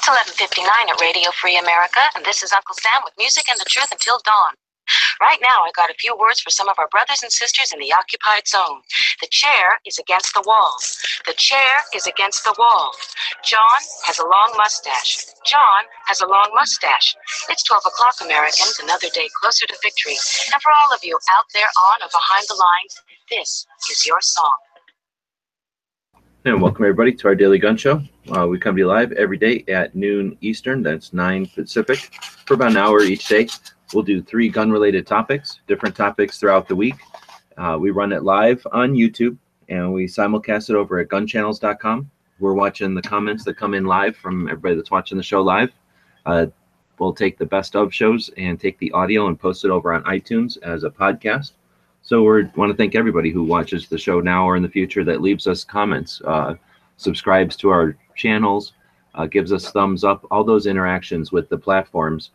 It's 11:59 at Radio Free America, and this is Uncle Sam with music and the truth until dawn. Right now, I got a few words for some of our brothers and sisters in the occupied zone. The chair is against the wall. The chair is against the wall. John has a long mustache. John has a long mustache. It's 12 o'clock, Americans, another day closer to victory. And for all of you out there on or behind the lines, this is your song. And welcome everybody to our daily gun show. We come to you live every day at noon Eastern, that's 9 Pacific, for about an hour each day. We'll do 3 gun-related topics, different topics throughout the week. We run it live on YouTube, and we simulcast it over at gunchannels.com. We're watching the comments that come in live from everybody that's watching the show live. We'll take the best of shows and take the audio and post it over on iTunes as a podcast. So we want to thank everybody who watches the show now or in the future that leaves us comments, subscribes to our channels, gives us thumbs up, all those interactions with the platforms.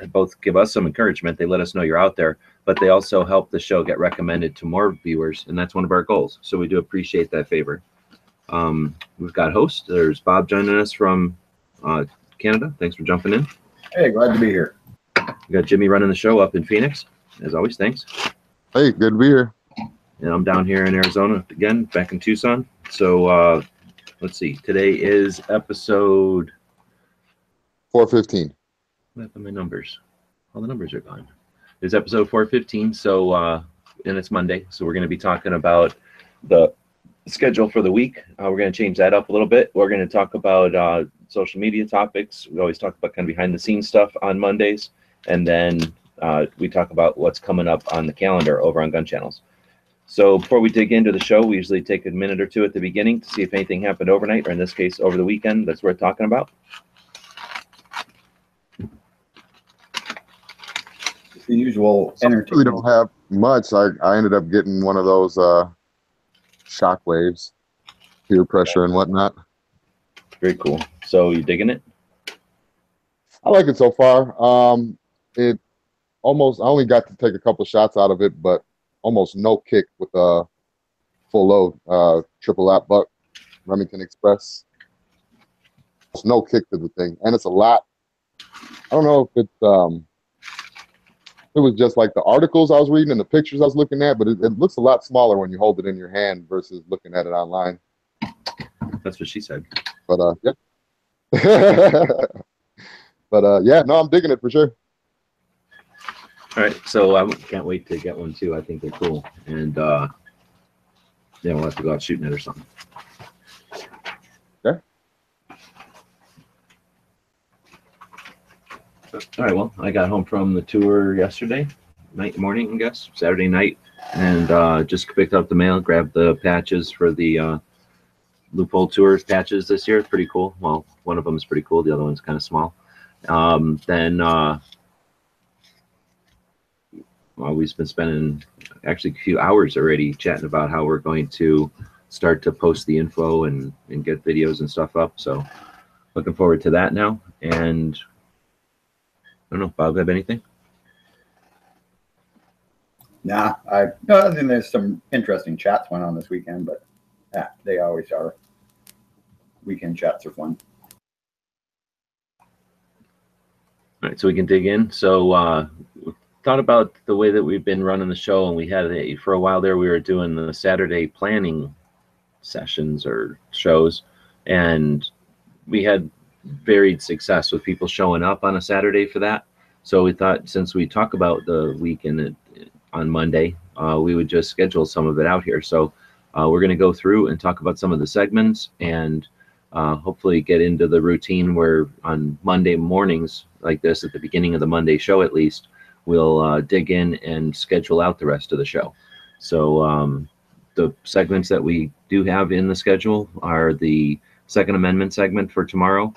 Both give us some encouragement. They let us know you're out there, but they also help the show get recommended to more viewers, and that's one of our goals. So we do appreciate that favor. We've got hosts. There's Bob joining us from Canada. Thanks for jumping in. Hey, glad to be here. We got Jimmy running the show up in Phoenix. As always, thanks. Hey, good to be here. And I'm down here in Arizona again, back in Tucson. So let's see. Today is episode 415. What happened to my numbers? All the numbers are gone. It's episode 415. So and it's Monday. So we're going to be talking about the schedule for the week. We're going to change that up a little bit. We're going to talk about social media topics. We always talk about kind of behind the scenes stuff on Mondays, and then we talk about what's coming up on the calendar over on Gun Channels. So before we dig into the show, we usually take a minute or two at the beginning to see if anything happened overnight, or in this case, over the weekend, that's worth talking about. The usual entertainment. I really don't have much. I ended up getting one of those shock waves, peer pressure and whatnot. Very cool. So you digging it? I like it so far. I only got to take a couple shots out of it, but almost no kick with a full load, triple lap buck, Remington Express. There's no kick to the thing, and it's a lot. I don't know if it was just like the articles I was reading and the pictures I was looking at, but it looks a lot smaller when you hold it in your hand versus looking at it online. That's what she said. But yeah. But yeah, no, I'm digging it for sure. All right, so I can't wait to get one too. I think they're cool, and yeah, we'll have to go out shooting it or something. Okay. All right, well, I got home from the tour yesterday morning, I guess, Saturday night, and just picked up the mail, grabbed the patches for the Loophole Tours patches this year. Pretty cool. Well, one of them is pretty cool. The other one's kind of small. Well, we've been spending actually a few hours already chatting about how we're going to start to post the info and get videos and stuff up. So looking forward to that now. And I don't know, Bob, have anything? Nah, I think there's some interesting chats went on this weekend, but yeah, they always are. Weekend chats are fun. All right, so we can dig in. So thought about the way that we've been running the show, and we had for a while there we were doing the Saturday planning sessions or shows, and we had varied success with people showing up on a Saturday for that. So we thought, since we talk about the weekend on Monday, we would just schedule some of it out here. So we're going to go through and talk about some of the segments, and hopefully get into the routine where on Monday mornings like this, at the beginning of the Monday show at least, we'll dig in and schedule out the rest of the show. So the segments that we do have in the schedule are the Second Amendment segment for tomorrow.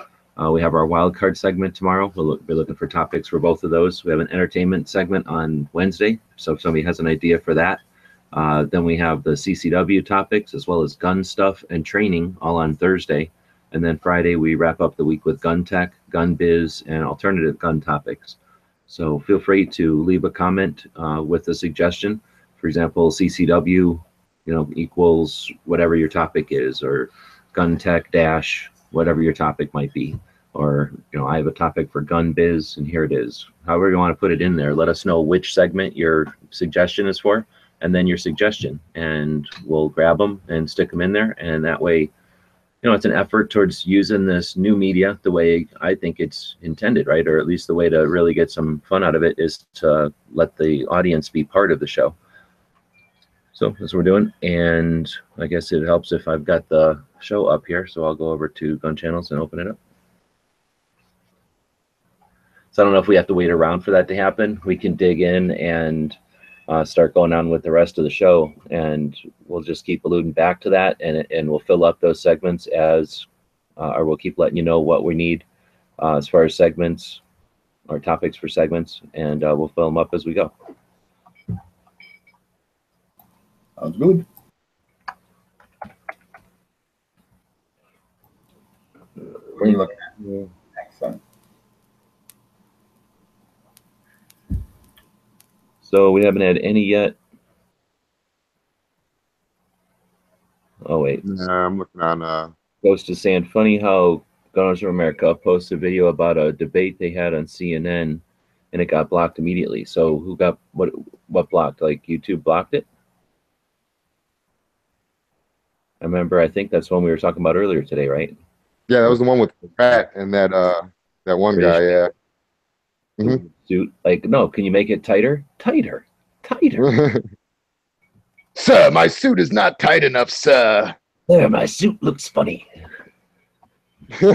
We have our wild card segment tomorrow. We'll be looking for topics for both of those. We have an entertainment segment on Wednesday, so if somebody has an idea for that. Then we have the CCW topics, as well as gun stuff and training, all on Thursday. And then Friday, we wrap up the week with gun tech, gun biz, and alternative gun topics. So feel free to leave a comment with a suggestion. For example, CCW, equals whatever your topic is, or gun tech dash whatever your topic might be. Or, I have a topic for gun biz, and here it is. However you want to put it in there, let us know which segment your suggestion is for, and then your suggestion, and we'll grab them and stick them in there. And that way, it's an effort towards using this new media the way I think it's intended, right? Or at least the way to really get some fun out of it is to let the audience be part of the show. So that's what we're doing. And I guess it helps if I've got the show up here. So I'll go over to Gun Channels and open it up. So I don't know if we have to wait around for that to happen. We can dig in and start going on with the rest of the show, and we'll just keep alluding back to that, and we'll fill up those segments as, or we'll keep letting you know what we need as far as segments or topics for segments, and we'll fill them up as we go. Sounds good. What are you looking at? Yeah. Excellent. So we haven't had any yet. Oh wait. Yeah, I'm looking on. Ghost is saying, funny how Gunners of America posted a video about a debate they had on CNN, and it got blocked immediately. So who got what blocked? Like YouTube blocked it? I remember. I think that's one we were talking about earlier today, right? Yeah, that was the one with Pat and that one guy. Yeah. Mhm. Suit, like, no, can you make it tighter? Tighter. Sir, my suit is not tight enough, sir. There, my suit looks funny. How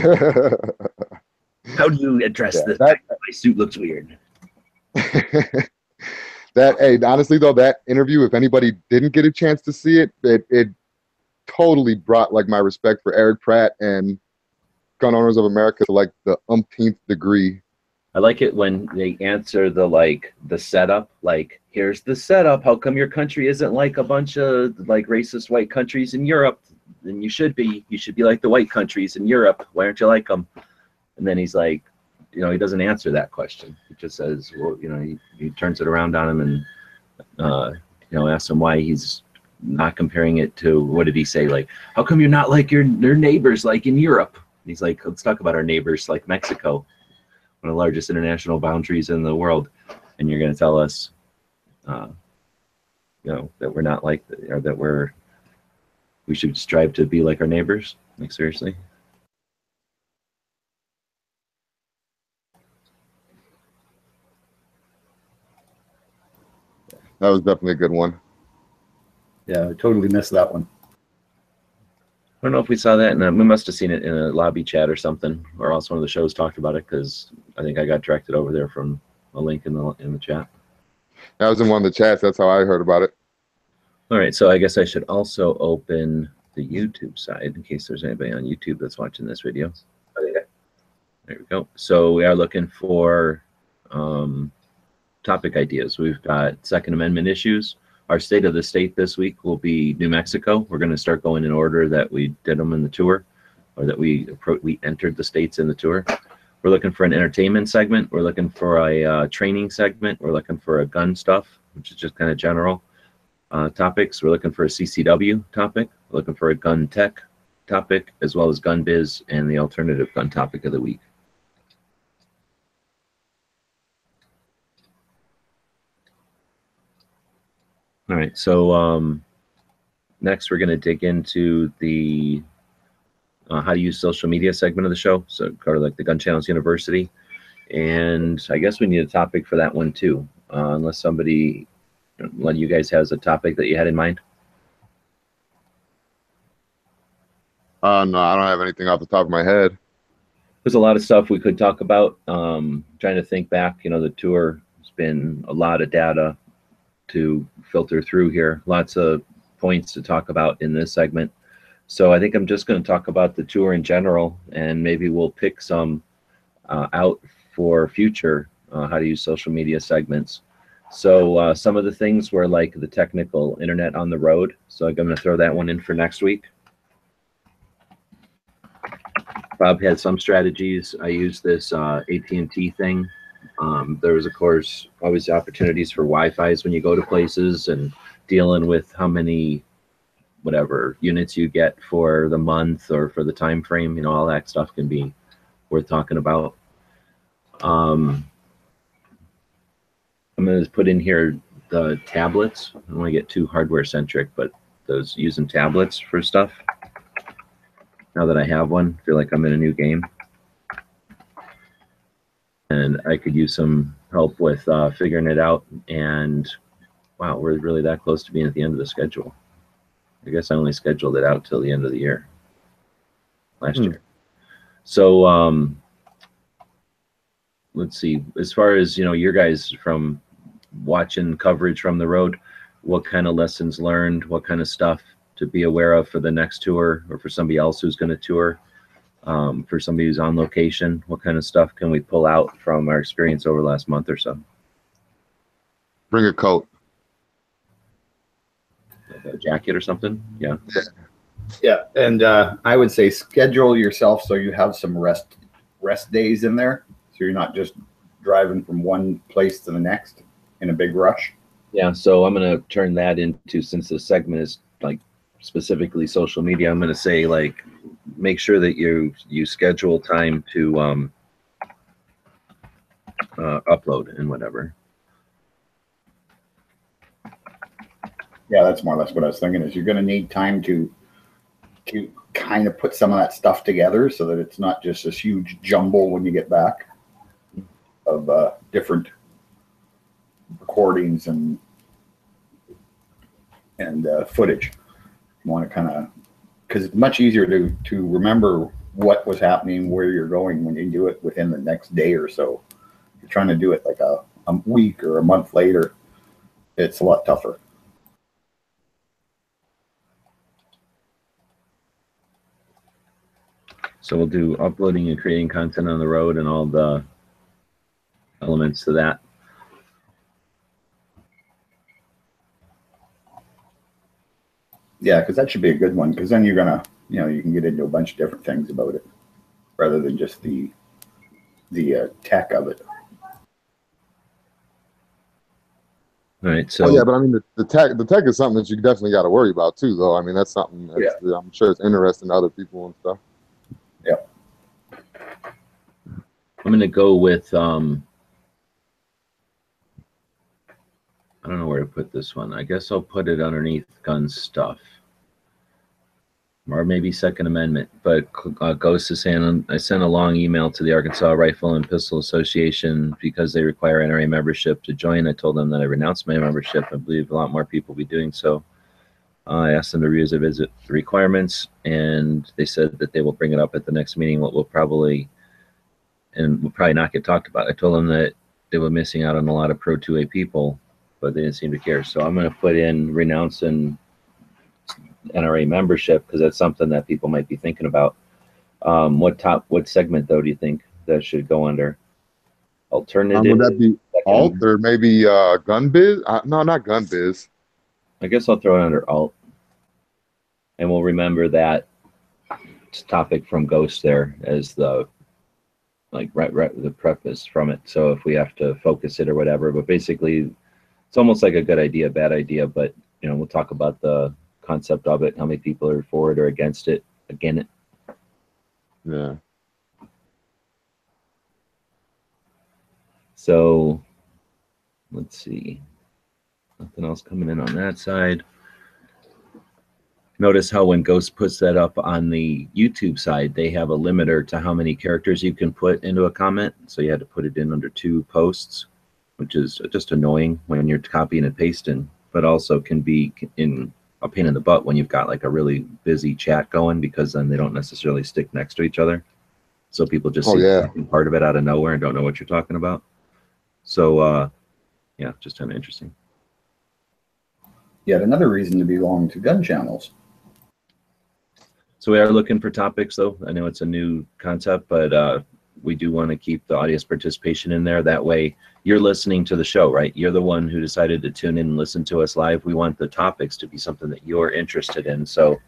do you address this? My suit looks weird. Hey, honestly though, that interview, if anybody didn't get a chance to see it, it totally brought like my respect for Eric Pratt and Gun Owners of America to like the umpteenth degree. I like it when they answer the setup, like, here's the setup. How come your country isn't like a bunch of like racist white countries in Europe? Then you should be like the white countries in Europe. Why aren't you like them? And then he's like, he doesn't answer that question. He just says, well, he turns it around on him and, asks him why he's not comparing it to, what did he say? Like, how come you're not like your neighbors, like in Europe? And he's like, let's talk about our neighbors, like Mexico, one of the largest international boundaries in the world, and you're going to tell us, that we're not like, or that we should strive to be like our neighbors? Like, seriously? That was definitely a good one. Yeah, I totally missed that one. I don't know if we saw that, and we must have seen it in a lobby chat or something, or else one of the shows talked about it, because I think I got directed over there from a link in the chat. That was in one of the chats. That's how I heard about it. All right, so I guess I should also open the YouTube side in case there's anybody on YouTube that's watching this video. There we go. So we are looking for topic ideas. We've got Second Amendment issues. Our state of the state this week will be New Mexico. We're going to start going in order that we did them in the tour, or that we entered the states in the tour. We're looking for an entertainment segment. We're looking for a training segment. We're looking for a gun stuff, which is just kind of general topics. We're looking for a CCW topic. We're looking for a gun tech topic, as well as gun biz and the alternative gun topic of the week. All right, so next we're going to dig into the how to use social media segment of the show. So kind of like the Gun Channels University. And I guess we need a topic for that one too, unless somebody, one of you guys has a topic that you had in mind. No, I don't have anything off the top of my head. There's a lot of stuff we could talk about. Trying to think back, the tour has been a lot of data to filter through here. Lots of points to talk about in this segment. So I think I'm just going to talk about the tour in general, and maybe we'll pick some out for future how to use social media segments. So some of the things were like the technical internet on the road. So I'm going to throw that one in for next week. Bob had some strategies. I used this AT&T thing. There was, of course, always opportunities for Wi-Fi's when you go to places, and dealing with how many whatever units you get for the month or for the time frame. You know, all that stuff can be worth talking about. I'm going to put in here the tablets. I don't want to get too hardware centric, but those using tablets for stuff. Now that I have one, I feel like I'm in a new game. And I could use some help with figuring it out. And wow, we're really that close to being at the end of the schedule. I guess I only scheduled it out till the end of the year last year. So let's see. As far as, you know, your guys from watching coverage from the road, what kind of lessons learned, what kind of stuff to be aware of for the next tour, or for somebody else who's going to tour, for somebody who's on location, what kind of stuff can we pull out from our experience over the last month or so? Bring a coat. Like a jacket or something? Yeah. Yeah, and I would say schedule yourself so you have some rest days in there, so you're not just driving from one place to the next in a big rush. Yeah, so I'm going to turn that into, since the segment is like specifically social media, I'm going to say, like, make sure that you schedule time to upload and whatever. Yeah, that's more or less what I was thinking, is you're going to need time to kind of put some of that stuff together so that it's not just this huge jumble when you get back of different recordings and footage. You want to kind of, because it's much easier to remember what was happening, where you're going, when you do it within the next day or so. If you're trying to do it like a week or a month later, it's a lot tougher. So we'll do uploading and creating content on the road and all the elements to that. Yeah, because that should be a good one, because then you're gonna, you know, you can get into a bunch of different things about it rather than just the tech of it. All right. So Yeah, but I mean, the tech is something that you definitely got to worry about too, though. I mean, that's something that's, I'm sure it's interesting to other people and stuff. Yeah. I'm going to go with, I don't know where to put this one. I guess I'll put it underneath gun stuff. Or maybe Second Amendment. But Ghost is saying, I sent a long email to the Arkansas Rifle and Pistol Association because they require NRA membership to join. I told them that I renounced my membership. I believe a lot more people will be doing so. I asked them to revisit the requirements, and they said that they will bring it up at the next meeting. What will probably not get talked about. I told them that they were missing out on a lot of Pro 2A people, but they didn't seem to care. So I'm going to put in renouncing NRA membership, because that's something that people might be thinking about. What segment though do you think that should go under? Alternative? Would that be alt or maybe gun biz? No, not gun biz. I guess I'll throw it under alt, and we'll remember that topic from Ghost there as the the preface from it. So if we have to focus it or whatever, but basically it's almost like a good idea, bad idea, but you know, we'll talk about the concept of it, how many people are for it or against it, again it. Yeah. So let's see. Nothing else coming in on that side. Notice how when Ghost puts that up on the YouTube side, they have a limiter to how many characters you can put into a comment. So you had to put it in under 2 posts, which is just annoying when you're copying and pasting, but also can be in a pain in the butt when you've got like a really busy chat going, because then they don't necessarily stick next to each other. So people just see part of it out of nowhere and don't know what you're talking about. So yeah, just kind of interesting. Yet another reason to belong to gun channels. So we are looking for topics, though. I know it's a new concept, but we do want to keep the audience participation in there. That way you're listening to the show, right? You're the one who decided to tune in and listen to us live. We want the topics to be something that you're interested in. So,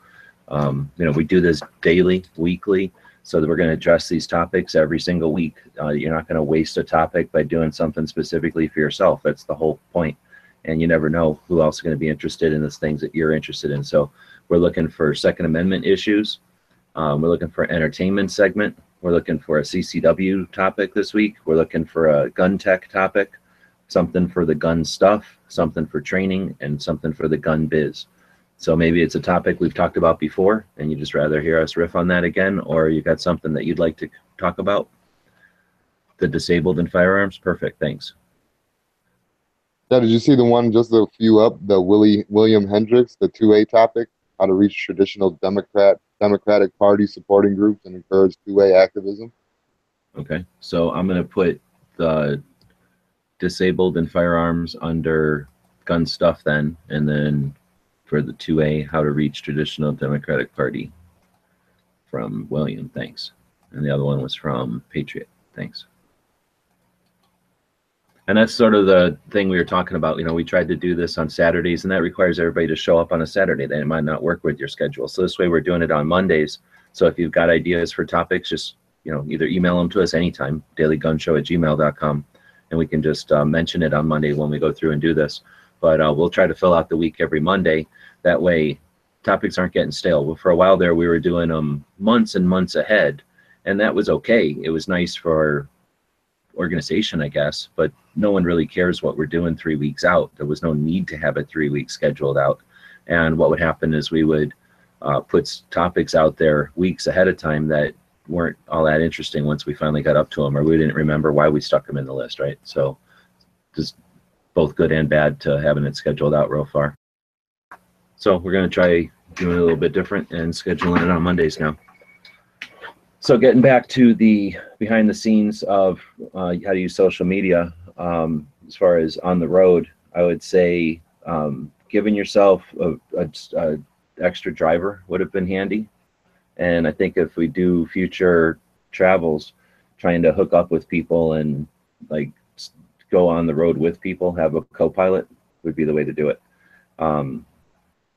you know, we do this daily, weekly, so that we're going to address these topics every single week. You're not going to waste a topic by doing something specifically for yourself. That's the whole point. and you never know who else is going to be interested in the things that you're interested in. So we're looking for Second Amendment issues. We're looking for an entertainment segment. We're looking for a CCW topic this week. We're looking for a gun tech topic, something for the gun stuff, something for training, and something for the gun biz. So maybe it's a topic we've talked about before and you just rather hear us riff on that again, or you got something that you'd like to talk about. The disabled and firearms, perfect, thanks. Yeah, did you see the one just a few up, the William Hendricks, the 2A topic, how to reach traditional Democratic Party supporting groups and encourage 2A activism? Okay, so I'm going to put the disabled and firearms under gun stuff then, and then for the 2A, how to reach traditional Democratic Party from William, thanks. And the other one was from Patriot, thanks. And that's sort of the thing we were talking about. You know, we tried to do this on Saturdays, and that requires everybody to show up on a Saturday. That might not work with your schedule. So this way we're doing it on Mondays. So if you've got ideas for topics, just, you know, either email them to us anytime, dailygunshow@gmail.com, and we can just mention it on Monday when we go through and do this. But we'll try to fill out the week every Monday. That way topics aren't getting stale. Well, for a while there, we were doing them months and months ahead, and that was okay. It was nice for organization, I guess, but no one really cares what we're doing 3 weeks out. There was no need to have it 3 weeks scheduled out. And what would happen is we would put topics out there weeks ahead of time that weren't all that interesting once we finally got up to them, or we didn't remember why we stuck them in the list, right? So just both good and bad to having it scheduled out real far. So we're going to try doing it a little bit different and scheduling it on Mondays now. So getting back to the behind the scenes of how to use social media, as far as on the road, I would say giving yourself a extra driver would have been handy. And I think if we do future travels, trying to hook up with people and like go on the road with people, have a co-pilot would be the way to do it.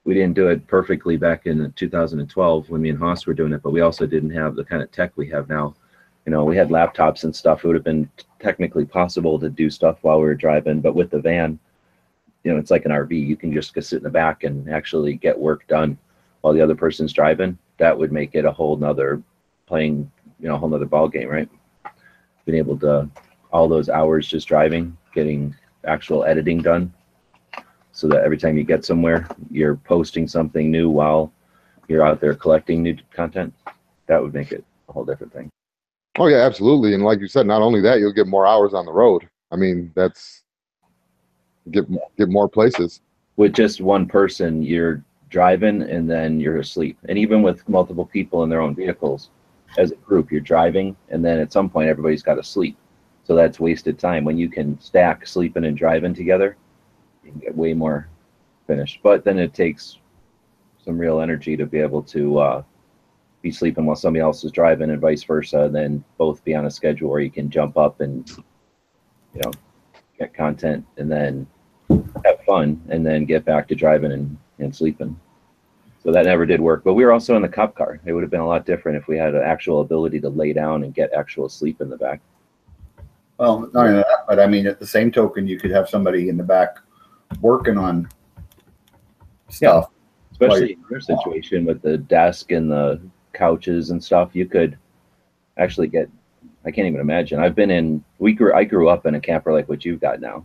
We didn't do it perfectly back in 2012 when me and Haas were doing it, but we also didn't have the kind of tech we have now. You know, we had laptops and stuff. It would have been technically possible to do stuff while we were driving, but with the van, you know, it's like an RV. You can just go sit in the back and actually get work done while the other person's driving. That would make it a whole nother playing, you know, a whole nother ball game, right? Being able to, all those hours just driving, getting actual editing done, so that every time you get somewhere, you're posting something new while you're out there collecting new content. That would make it a whole different thing. Oh yeah, absolutely. And like you said, not only that, you'll get more hours on the road. I mean, that's get more places. With just one person, you're driving and then you're asleep. And even with multiple people in their own vehicles, as a group, you're driving and then at some point everybody's got to sleep. So that's wasted time. When you can stack sleeping and driving together, you can get way more finished. But then it takes some real energy to be able to be sleeping while somebody else is driving and vice versa, and then both be on a schedule where you can jump up and, you know, get content and then have fun and then get back to driving and sleeping. So that never did work. But we were also in the cop car. It would have been a lot different if we had an actual ability to lay down and get actual sleep in the back. Well, not only that, but I mean, at the same token, you could have somebody in the back working on stuff. Yeah, especially in your situation with the desk and the couches and stuff, you could actually get, I can't even imagine. I grew up in a camper like what you've got now.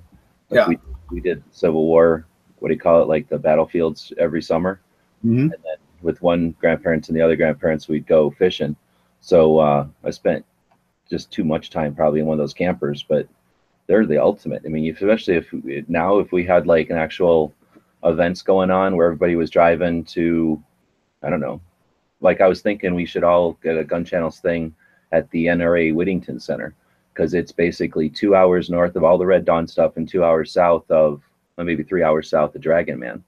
Like yeah. We did Civil War, what do you call it, like the battlefields every summer. Mm-hmm. And then with one grandparents and the other grandparents, we'd go fishing. So I spent just too much time probably in one of those campers, but they're the ultimate. I mean, especially if we had like an actual events going on where everybody was driving to, I don't know, like I was thinking we should all get a Gun Channels thing at the NRA Whittington Center, because it's basically 2 hours north of all the Red Dawn stuff and 2 hours south of, or maybe 3 hours south of Dragon Man.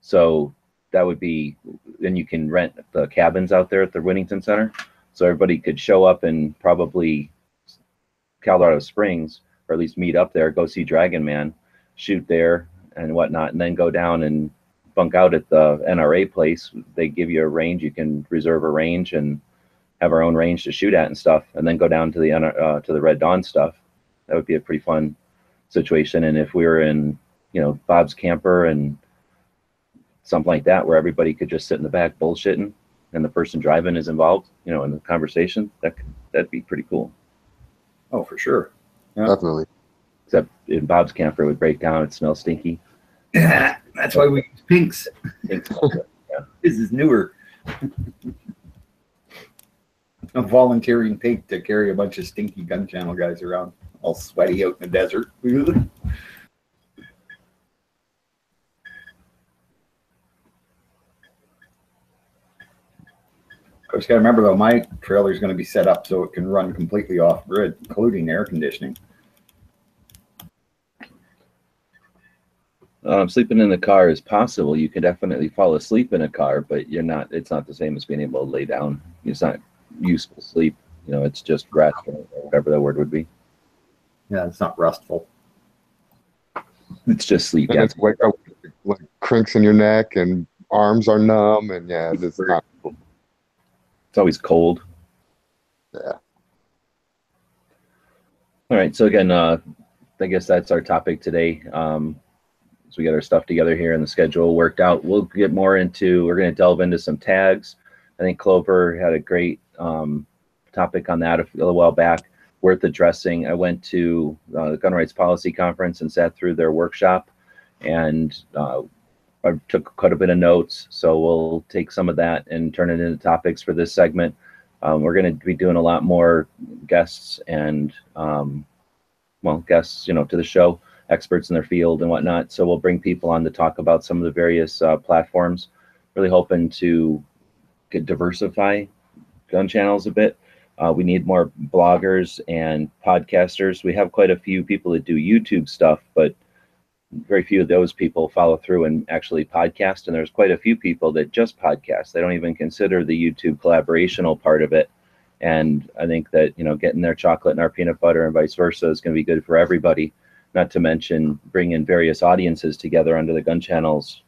So that would be, then you can rent the cabins out there at the Whittington Center. So everybody could show up in probably Colorado Springs, or at least meet up there, go see Dragon Man, shoot there and whatnot, and then go down and bunk out at the NRA place. They give you a range. You can reserve a range and have our own range to shoot at and stuff, and then go down to the Red Dawn stuff. That would be a pretty fun situation. And if we were in, Bob's Camper and something like that, where everybody could just sit in the back bullshitting and the person driving is involved, in the conversation. That'd be pretty cool. Oh, for sure. Yeah. Definitely. Except in Bob's Camper, it would break down. It smells stinky. That's why we use pinks. Yeah. This is newer. A volunteering pig to carry a bunch of stinky gun channel guys around, all sweaty out in the desert. Of course, you gotta remember though, my trailer is going to be set up so it can run completely off grid, including air conditioning. Sleeping in the car is possible. You can definitely fall asleep in a car, but it's not the same as being able to lay down. It's not useful sleep. It's just rest, or whatever that word would be. Yeah, it's not restful. It's just sleep. And it's wake up with like crinks in your neck and arms are numb, and yeah, it's not. It's always cold. Yeah. All right. So again, I guess that's our topic today. So we got our stuff together here and the schedule worked out. We're going to delve into some tags. I think Clover had a great topic on that a little while back, worth addressing. I went to the Gun Rights Policy Conference and sat through their workshop, and I took quite a bit of notes. So we'll take some of that and turn it into topics for this segment. We're going to be doing a lot more guests and, guests, to the show, experts in their field and whatnot. So we'll bring people on to talk about some of the various platforms, really hoping to diversify gun channels a bit. We need more bloggers and podcasters. We have quite a few people that do YouTube stuff, but very few of those people follow through and actually podcast. And there's quite a few people that just podcast. They don't even consider the YouTube collaborational part of it. And I think that, getting their chocolate and our peanut butter and vice versa is going to be good for everybody. Not to mention bringing various audiences together under the gun channels,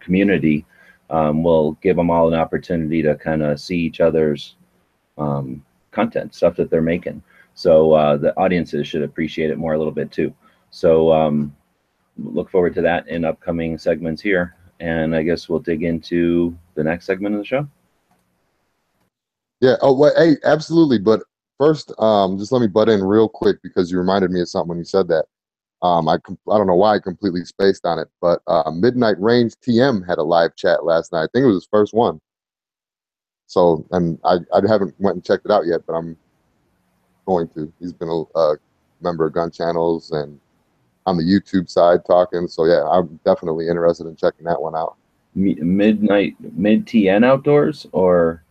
community. Will give them all an opportunity to kind of see each other's content, stuff that they're making. So the audiences should appreciate it more a little bit too. So look forward to that in upcoming segments here. And I guess we'll dig into the next segment of the show. Yeah. Oh, well, hey, absolutely. But first, just let me butt in real quick because you reminded me of something when you said that. I don't know why I completely spaced on it, but Midnight Range TM had a live chat last night. I think it was his first one. So, and I haven't went and checked it out yet, but I'm going to. He's been a member of Gun Channels and on the YouTube side talking. So yeah, I'm definitely interested in checking that one out. Mid TN Outdoors or?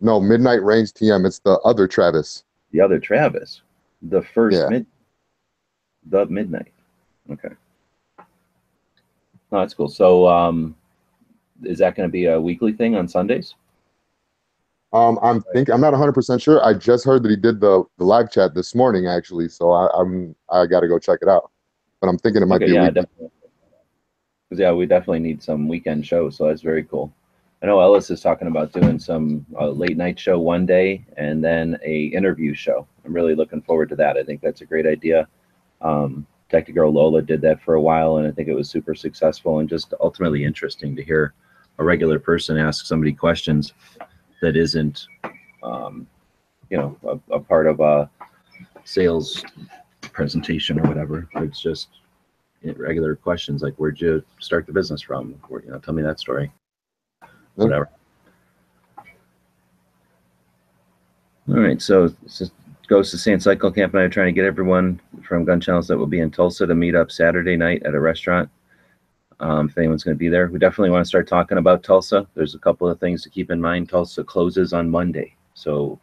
No, Midnight Range TM. It's the other Travis. The other Travis. The first yeah. The Midnight. Okay. Oh, that's cool. So is that going to be a weekly thing on Sundays? I'm not 100% sure. I just heard that he did the live chat this morning actually, so I got to go check it out. But I'm thinking it might be a weekly. Yeah, we definitely need some weekend shows, so that's very cool. I know Ellis is talking about doing some late night show one day and then a interview show. I'm really looking forward to that. I think that's a great idea. Detective Girl Lola did that for a while, and I think it was super successful and just ultimately interesting to hear a regular person ask somebody questions that isn't, a part of a sales presentation or whatever. It's just regular questions like, where'd you start the business from? Tell me that story. Whatever. All right, so Ghost to Sand Cycle Camp and I are trying to get everyone from Gun Channels that will be in Tulsa to meet up Saturday night at a restaurant. If anyone's going to be there, we definitely want to start talking about Tulsa. There's a couple of things to keep in mind. Tulsa closes on Monday, so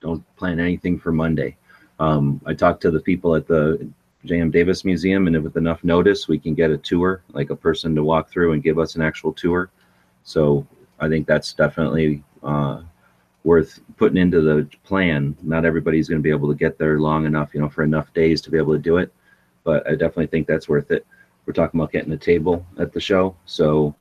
don't plan anything for Monday. I talked to the people at the J.M. Davis Museum, and with enough notice, we can get a tour, like a person to walk through and give us an actual tour. So I think that's definitely worth putting into the plan. Not everybody's going to be able to get there long enough, for enough days to be able to do it, but I definitely think that's worth it. We're talking about getting a table at the show, so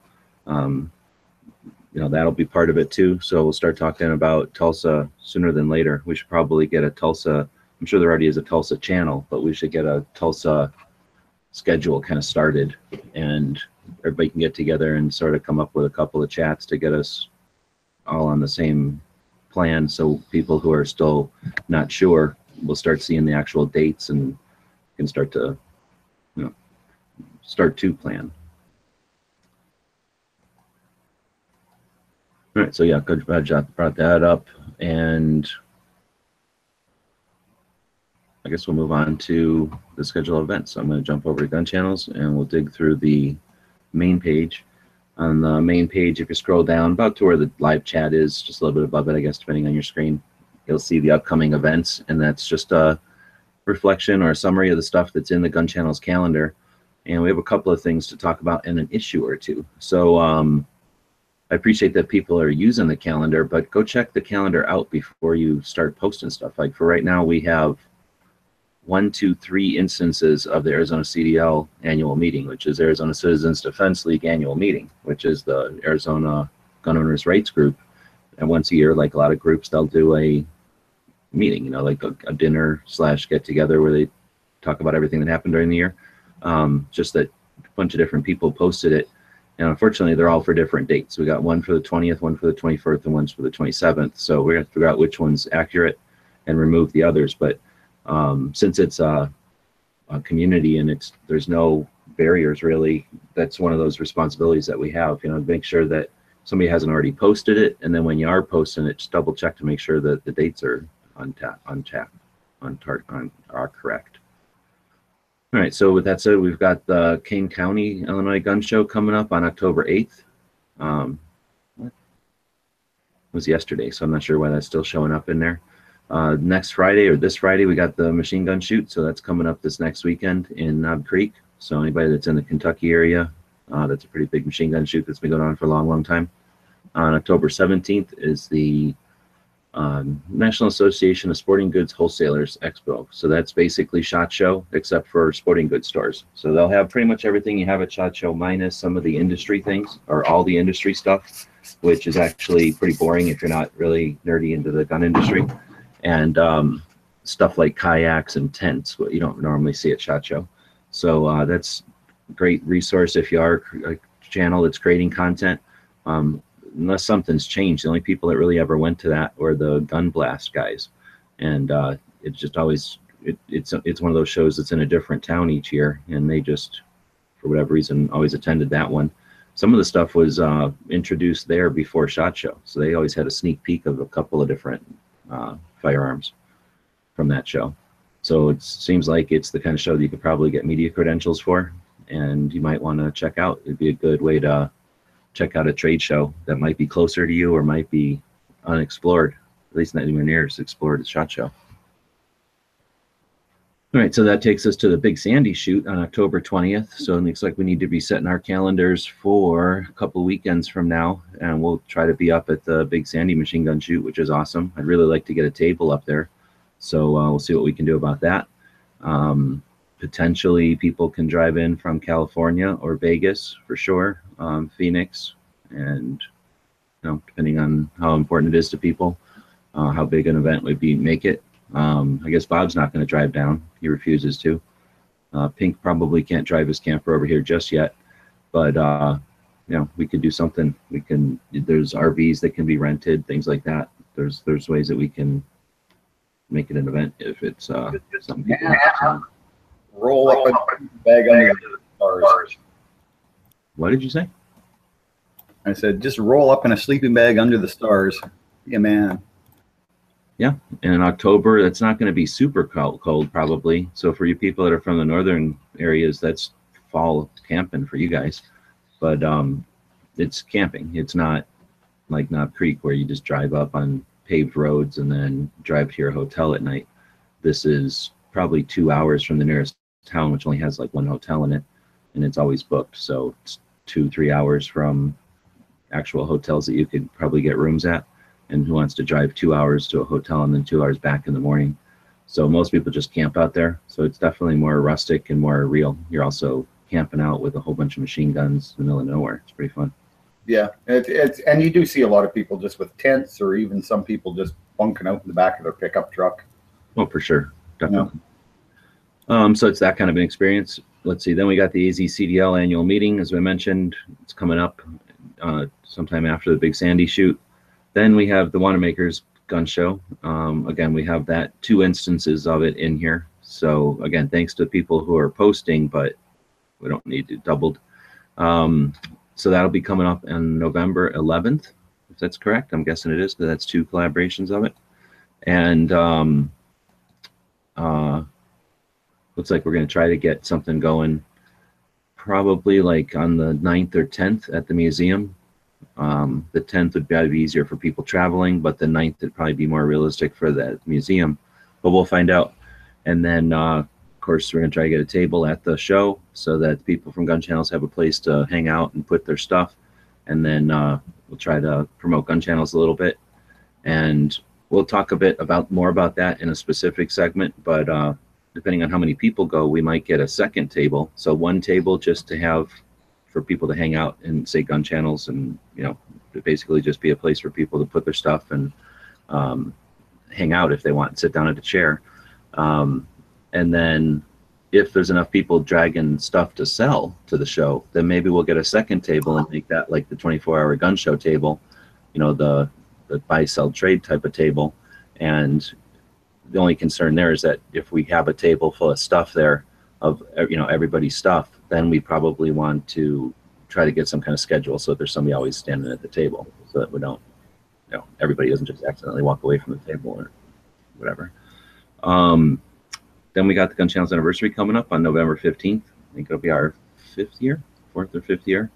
that'll be part of it too. So we'll start talking about Tulsa sooner than later. We should probably get a Tulsa I'm sure there already is a Tulsa channel, but we should get a Tulsa schedule kind of started, and everybody can get together and sort of come up with a couple of chats to get us all on the same plan. So people who are still not sure will start seeing the actual dates and can start to, start to plan. All right, so yeah, good, John brought that up, and I guess we'll move on to the schedule of events. So I'm going to jump over to Gun Channels, and we'll dig through the main page. On the main page, if you scroll down about to where the live chat is, just a little bit above it, I guess, depending on your screen, you'll see the upcoming events, and that's just a reflection or a summary of the stuff that's in the Gun Channels calendar. And we have a couple of things to talk about and an issue or two. So I appreciate that people are using the calendar, but go check the calendar out before you start posting stuff. Like for right now, we have 1, 2, 3 instances of the Arizona CDL annual meeting, which is Arizona Citizens Defense League annual meeting, which is the Arizona Gun Owners' Rights Group. And once a year, like a lot of groups, they'll do a meeting, like a dinner / get together where they talk about everything that happened during the year. Just that a bunch of different people posted it. And unfortunately, they're all for different dates. We got one for the 20th, one for the 21st, and one's for the 27th. So we're going to figure out which one's accurate and remove the others. But since it's a community and there's no barriers really, that's one of those responsibilities that we have. Make sure that somebody hasn't already posted it, and then when you are posting it, just double check to make sure that the dates are are correct. All right, so with that said, we've got the Kane County, Illinois Gun Show coming up on October 8th. It was yesterday, so I'm not sure why that's still showing up in there. Next Friday, or this Friday, we got the machine gun shoot, so that's coming up this next weekend in Knob Creek. So anybody that's in the Kentucky area, that's a pretty big machine gun shoot that's been going on for a long, long time. On October 17th is the National Association of Sporting Goods Wholesalers Expo. So that's basically SHOT Show except for sporting goods stores. So they'll have pretty much everything you have at SHOT Show minus some of the industry things, or all the industry stuff, which is actually pretty boring if you're not really nerdy into the gun industry. And stuff like kayaks and tents, what you don't normally see at SHOT Show. So that's a great resource if you are a channel that's creating content. Unless something's changed, the only people that really ever went to that were the Gun Blast guys. And it's just always, it's one of those shows that's in a different town each year, and they just, for whatever reason, always attended that one. Some of the stuff was introduced there before SHOT Show, so they always had a sneak peek of a couple of different firearms from that show. So it seems like it's the kind of show that you could probably get media credentials for, and you might want to check out. It'd be a good way to check out a trade show that might be closer to you or might be unexplored, at least not anywhere near as explored as SHOT Show. All right, so that takes us to the Big Sandy shoot on October 20th. So it looks like we need to be setting our calendars for a couple weekends from now, and we'll try to be up at the Big Sandy machine gun shoot, which is awesome. I'd really like to get a table up there. So we'll see what we can do about that. Potentially people can drive in from California or Vegas for sure, Phoenix, and depending on how important it is to people, how big an event would be, make it. I guess Bob's not going to drive down. He refuses to. Pink probably can't drive his camper over here just yet, but we could do something. There's RVs that can be rented, things like that. There's ways that we can make it an event if it's something people have. Roll up a bag under the stars. What did you say? I said, just roll up in a sleeping bag under the stars. Yeah, man. Yeah, and in October, that's not going to be super cold probably. So for you people that are from the northern areas, that's fall camping for you guys. But it's camping. It's not like Knob Creek where you just drive up on paved roads and then drive to your hotel at night. This is probably 2 hours from the nearest town, which only has like one hotel in it, and it's always booked. So it's 2-3 hours from actual hotels that you could probably get rooms at. And who wants to drive 2 hours to a hotel and then 2 hours back in the morning? So most people just camp out there. So it's definitely more rustic and more real. You're also camping out with a whole bunch of machine guns in the middle of nowhere. It's pretty fun. Yeah, and you do see a lot of people just with tents, or even some people just bunking out in the back of their pickup truck. Oh, for sure. definitely. So it's that kind of an experience. Let's see. Then we got the AZCDL annual meeting, as we mentioned. It's coming up sometime after the Big Sandy shoot. Then we have the Wanenmakers gun show. Again, we have that 2 instances of it in here. So again, thanks to people who are posting, but we don't need it doubled. So that'll be coming up on November 11th, if that's correct. I'm guessing it is, because that's 2 collaborations of it. And looks like we're going to try to get something going probably like on the 9th or 10th at the museum. The 10th would be easier for people traveling, but the 9th would probably be more realistic for the museum, but we'll find out. And then, of course, we're going to try to get a table at the show so that people from Gun Channels have a place to hang out and put their stuff. And then we'll try to promote Gun Channels a little bit. And we'll talk a bit more about that in a specific segment, but depending on how many people go, we might get a second table. So 1 table just to have for people to hang out and say Gun Channels, and basically just be a place for people to put their stuff and hang out if they want, sit down at a chair. And then if there's enough people dragging stuff to sell to the show, then maybe we'll get a second table and make that like the 24-hour gun show table, the buy, sell, trade type of table. And the only concern there is that if we have a table full of stuff there of, everybody's stuff, then we probably want to try to get some kind of schedule so that there's somebody always standing at the table, so that we don't, everybody doesn't just accidentally walk away from the table or whatever. Then we got the Gun Channels anniversary coming up on November 15th. I think it'll be our 4th or 5th year.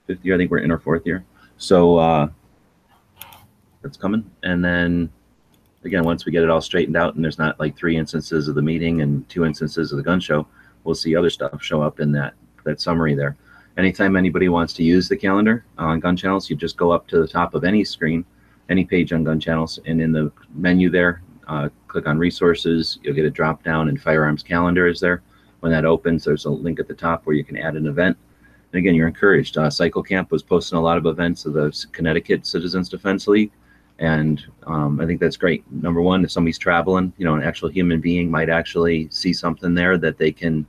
5th year, I think we're in our 4th year. So that's coming. And then again, once we get it all straightened out and there's not like 3 instances of the meeting and 2 instances of the gun show, we'll see other stuff show up in that summary there. Anytime anybody wants to use the calendar on Gun Channels, you just go up to the top of any screen, any page on Gun Channels, and in the menu there, click on resources. You'll get a drop down, and firearms calendar is there. When that opens, there's a link at the top where you can add an event. And again, you're encouraged. Cycle Camp was posting a lot of events of the Connecticut Citizens Defense League. And I think that's great. Number one, if somebody's traveling, an actual human being might actually see something there that they can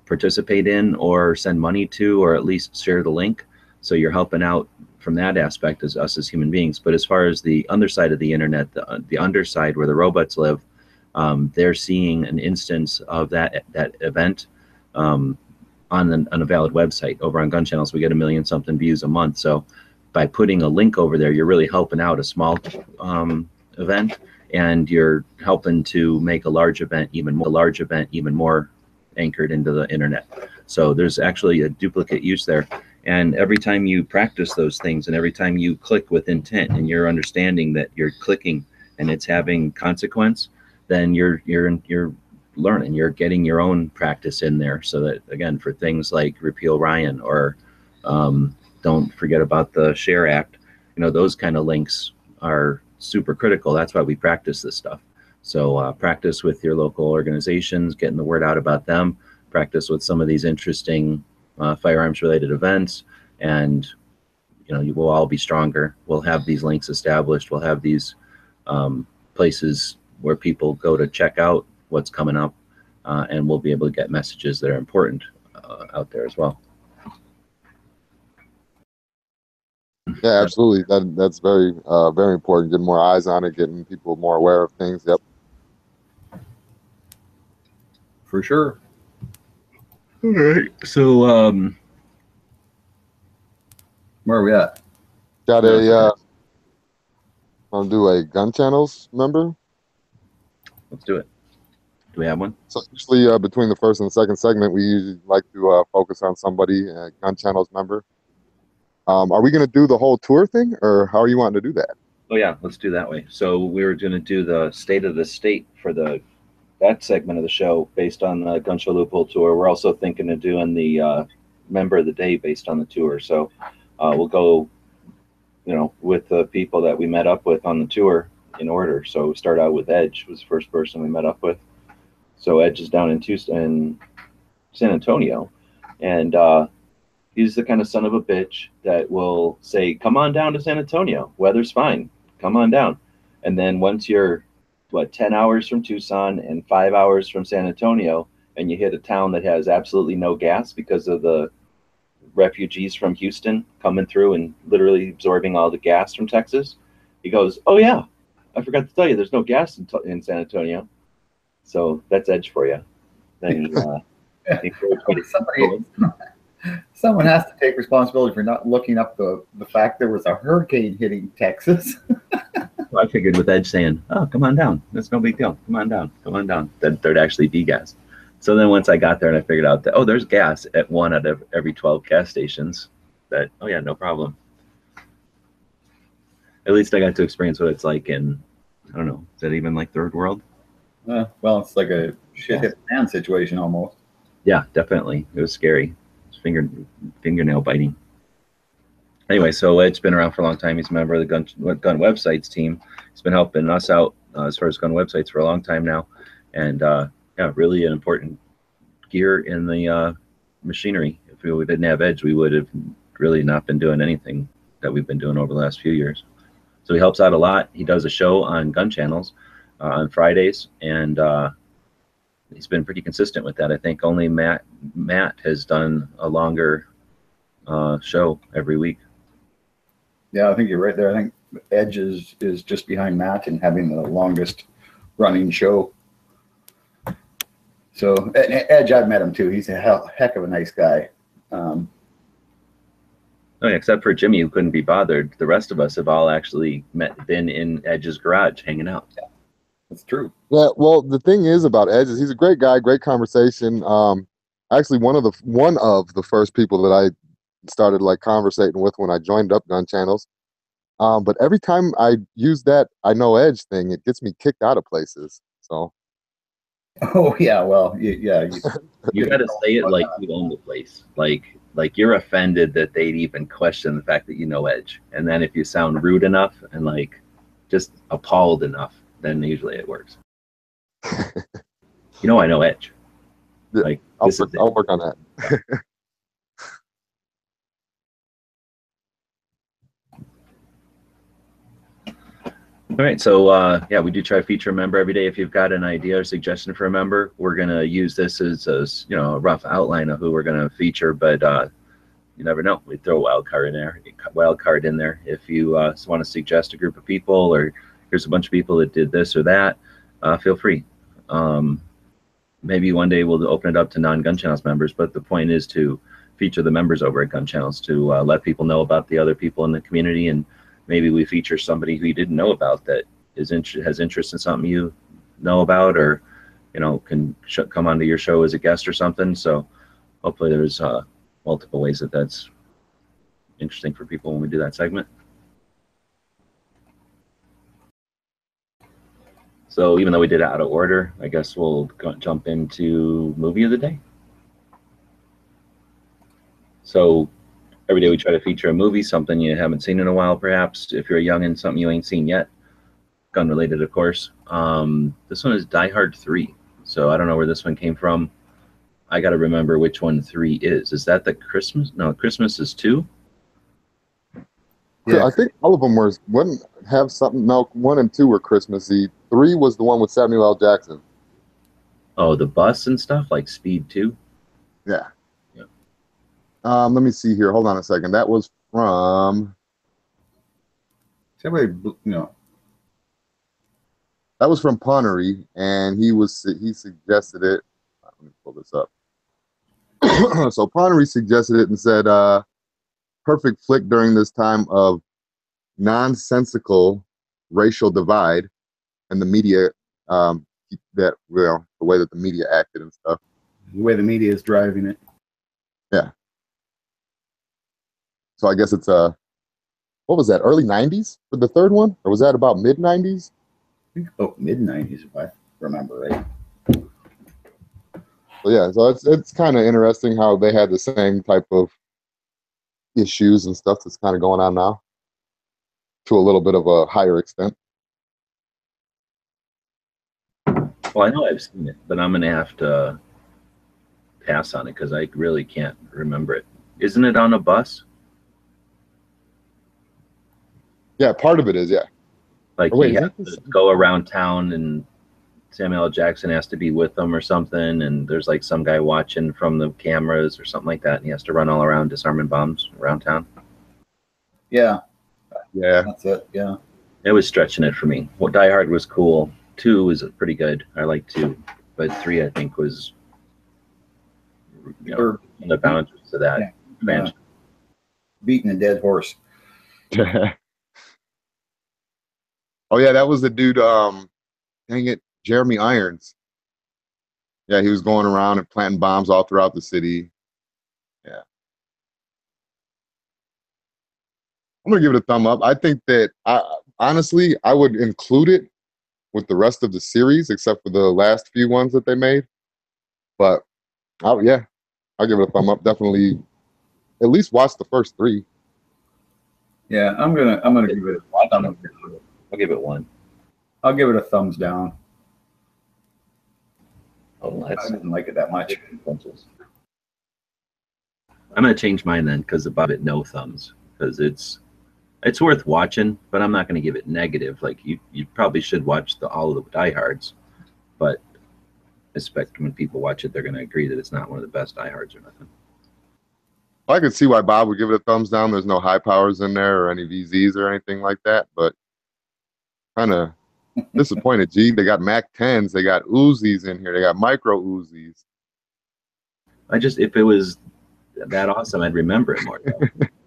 participate in or send money to, or at least share the link. So you're helping out from that aspect as us as human beings. But as far as the underside of the internet, the underside where the robots live, they're seeing an instance of that event on a valid website. Over on Gun Channels, we get 1 million something views a month. So by putting a link over there, you're really helping out a small event, and you're helping to make a large event even more anchored into the internet. So there's actually a duplicate use there. And every time you practice those things, and every time you click with intent, and you're understanding that you're clicking and it's having consequence, then you're learning, you're getting your own practice in there. So that, again, for things like Repeal Ryan or don't forget about the SHARE Act, those kind of links are super critical. That's why we practice this stuff. So practice with your local organizations, getting the word out about them, practice with some of these interesting firearms related events, and you will all be stronger. We'll have these links established. We'll have these places where people go to check out what's coming up, and we'll be able to get messages that are important out there as well. Yeah, absolutely. That's very very important. Getting more eyes on it, getting people more aware of things. Yep. For sure. All right. So where are we at? Got a want to do a Gun Channels member? Let's do it. Do we have one? So usually between the first and the second segment, we usually like to focus on somebody, a Gun Channels member. Are we going to do the whole tour thing, or how are you wanting to do that? Oh yeah, let's do that way. So we were going to do the state of the state for that segment of the show based on the Gun Show Loophole tour. We're also thinking of doing the member of the day based on the tour. So we'll go, with the people that we met up with on the tour in order. So we start out with Edge, was the first person we met up with. So Edge is down in San Antonio, and he's the kind of son of a bitch that will say, "Come on down to San Antonio. Weather's fine. Come on down." And then once you're what, 10 hours from Tucson and 5 hours from San Antonio, and you hit a town that has absolutely no gas because of the refugees from Houston coming through and literally absorbing all the gas from Texas. He goes, "Oh yeah, I forgot to tell you, there's no gas in San Antonio." So that's Edge for you. Then someone has to take responsibility for not looking up the fact there was a hurricane hitting Texas. I figured with Edge saying, "Oh, come on down. That's no big deal. Come on down," that there'd actually be gas. So then once I got there and I figured out that, oh, there's gas at 1 out of every 12 gas stations, that, oh yeah, no problem. At least I got to experience what it's like in, I don't know, is that even like third world? Well, it's like a shit hit the fan situation almost. Yeah, definitely. It was scary. It was fingernail biting. Anyway, so Ed's been around for a long time. He's a member of the gun websites team. He's been helping us out as far as gun websites for a long time now. And yeah, really an important gear in the machinery. If we didn't have Edge, we would have really not been doing anything that we've been doing over the last few years. So he helps out a lot. He does a show on gun channels on Fridays, and he's been pretty consistent with that. I think only Matt has done a longer show every week. Yeah, I think you're right there. I think Edge is just behind Matt in having the longest running show. So Edge, I've met him too. He's a heck of a nice guy. Oh, yeah, except for Jimmy, who couldn't be bothered. The rest of us have all actually been in Edge's garage hanging out. Yeah, that's true. Yeah, well, the thing is about Edge is he's a great guy, great conversation. Actually, one of the first people that I started like conversating with when I joined up gun channels. But every time I use that I know Edge thing, it gets me kicked out of places. So. Oh yeah, well, yeah. You got to say it like you own the place, like you're offended that they'd even question the fact that you know Edge. And then if you sound rude enough and like just appalled enough, then usually it works. You know, I know Edge. Like I'll work on that. All right, so yeah, we do try to feature a member every day. If you've got an idea or suggestion for a member, we're gonna use this as a rough outline of who we're gonna feature. But you never know. We throw a wild card in there. If you want to suggest a group of people, or here's a bunch of people that did this or that, feel free. Maybe one day we'll open it up to non-gun channels members. But the point is to feature the members over at gun channels to let people know about the other people in the community, and maybe we feature somebody who you didn't know about that has interest in something you know about, or can come onto your show as a guest or something. So hopefully there's multiple ways that's interesting for people when we do that segment. So even though we did it out of order, I guess we'll jump into movie of the day. So every day we try to feature a movie, something you haven't seen in a while, perhaps. If you're a youngin', something you ain't seen yet. Gun related, of course. This one is Die Hard 3. So I don't know where this one came from. I got to remember which one 3 is. Is that the Christmas? No, Christmas is 2? Yeah, I think all of them wouldn't have something. No, 1 and 2 were Christmassy. 3 was the one with Samuel L. Jackson. Oh, the bus and stuff, like Speed 2? Yeah. Let me see here. Hold on a second. That was from. Somebody, That was from Punnery, and he suggested it. Let me pull this up. So Punnery suggested it and said, "Perfect flick during this time of nonsensical racial divide, and the media the way that the media acted and stuff. The way the media is driving it. Yeah. So I guess it's what was that, early 90s for the third one? Or was that about mid 90s? I think about mid 90s, if I remember right. So yeah, so it's kind of interesting how they had the same type of issues and stuff that's kind of going on now, to a little bit of a higher extent. Well, I know I've seen it, but I'm going to have to pass on it because I really can't remember it. Isn't it on a bus? Yeah, part of it is, yeah. Like Oh, wait, he is has that the to go around town and Samuel L. Jackson has to be with them or something, and there's like some guy watching from the cameras or something like that, and he has to run all around disarming bombs around town. Yeah, Yeah. that's it. Yeah. It was stretching it for me. Well, Die Hard was cool. 2 was pretty good. I like 2, but 3 I think was Or on the boundaries of that Yeah. expansion. beating a dead horse. Oh yeah, that was the dude. Dang it, Jeremy Irons. Yeah, he was going around and planting bombs all throughout the city. Yeah, I'm gonna give it a thumb up. I think that honestly, I would include it with the rest of the series, except for the last few ones that they made. But yeah, I'll give it a thumb up. Definitely, at least watch the first 3. Yeah, I'm gonna give it. I'll give it 1. I'll give it a thumbs down. Oh, I that's didn't like it that much. I'm gonna change mine then because above it no thumbs because it's worth watching, but I'm not gonna give it negative. Like you probably should watch all of the Die Hards, but I expect when people watch it, they're gonna agree that it's not one of the best Die Hards or nothing. I could see why Bob would give it a thumbs down. There's no high powers in there or any VZs or anything like that, but kind of disappointed. Gee, they got MAC-10s, they got Uzis in here, they got micro Uzis. If it was that awesome, I'd remember it more.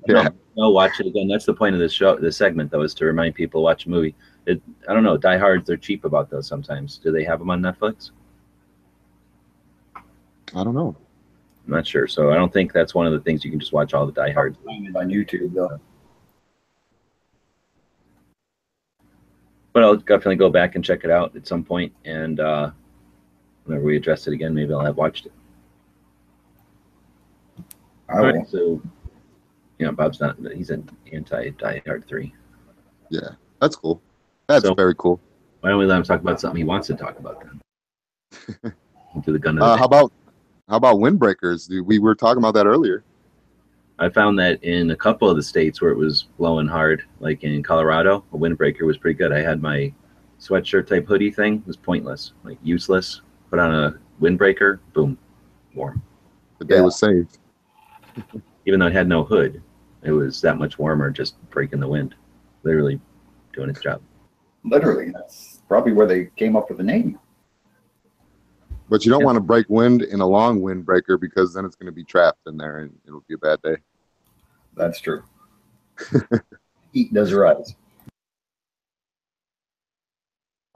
Yeah. No, watch it again. That's the point of this show, this segment, though, is to remind people to watch a movie. I don't know. Die Hards, they're cheap about those sometimes. Do they have them on Netflix? I don't know. I'm not sure. So I don't think that's one of the things you can just watch all the Die Hards. Find it on YouTube though. But I'll definitely go back and check it out at some point, and whenever we address it again, maybe I'll have watched it. I will. Right, so, Bob's not. He's an anti Die Hard 3. Yeah, that's cool. That's very cool. Why don't we let him talk about something he wants to talk about then? To the gun of the day. How about windbreakers? We were talking about that earlier. I found that in a couple of the states where it was blowing hard, like in Colorado, a windbreaker was pretty good. I had my sweatshirt type hoodie thing, it was pointless, like useless. Put on a windbreaker, boom, warm. The day was saved. Even though it had no hood, it was that much warmer just breaking the wind. Literally doing its job. Literally, that's probably where they came up with the name. But you don't want to break wind in a long windbreaker because then it's going to be trapped in there and it'll be a bad day. That's true. Heat does rise.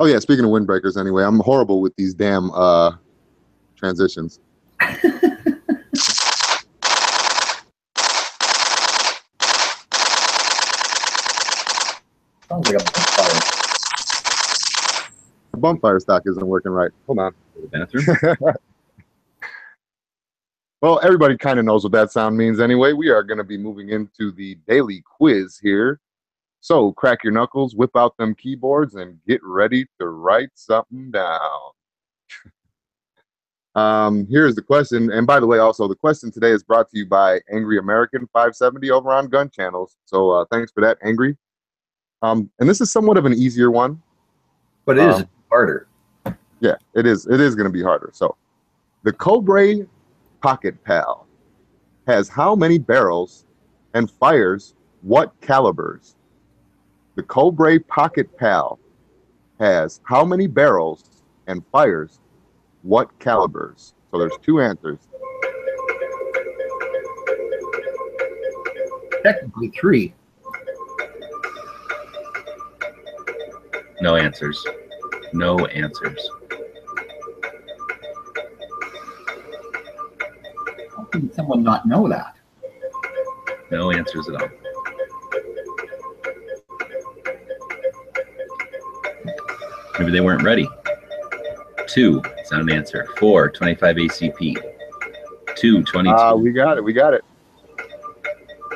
Oh yeah, speaking of windbreakers anyway, I'm horrible with these damn transitions. Sounds like a bonfire. The bonfire stock isn't working right. Hold on. The bathroom? Well, everybody kind of knows what that sound means anyway. We are going to be moving into the daily quiz here. So crack your knuckles, whip out them keyboards, and get ready to write something down. Here's the question. And by the way, also, the question today is brought to you by Angry American 570 over on Gun Channels. So thanks for that, Angry. And this is somewhat of an easier one. But it is harder. Yeah, it is. It is going to be harder. So the Cobra Pocket Pal has how many barrels and fires what calibers? The Cobra Pocket Pal has how many barrels and fires what calibers? So there's 2 answers. Technically 3. No answers. No answers. How can someone not know that? No answers at all. Maybe they weren't ready. 2, it's not an answer. 4, 25 ACP. 2, 22. We got it. We got it.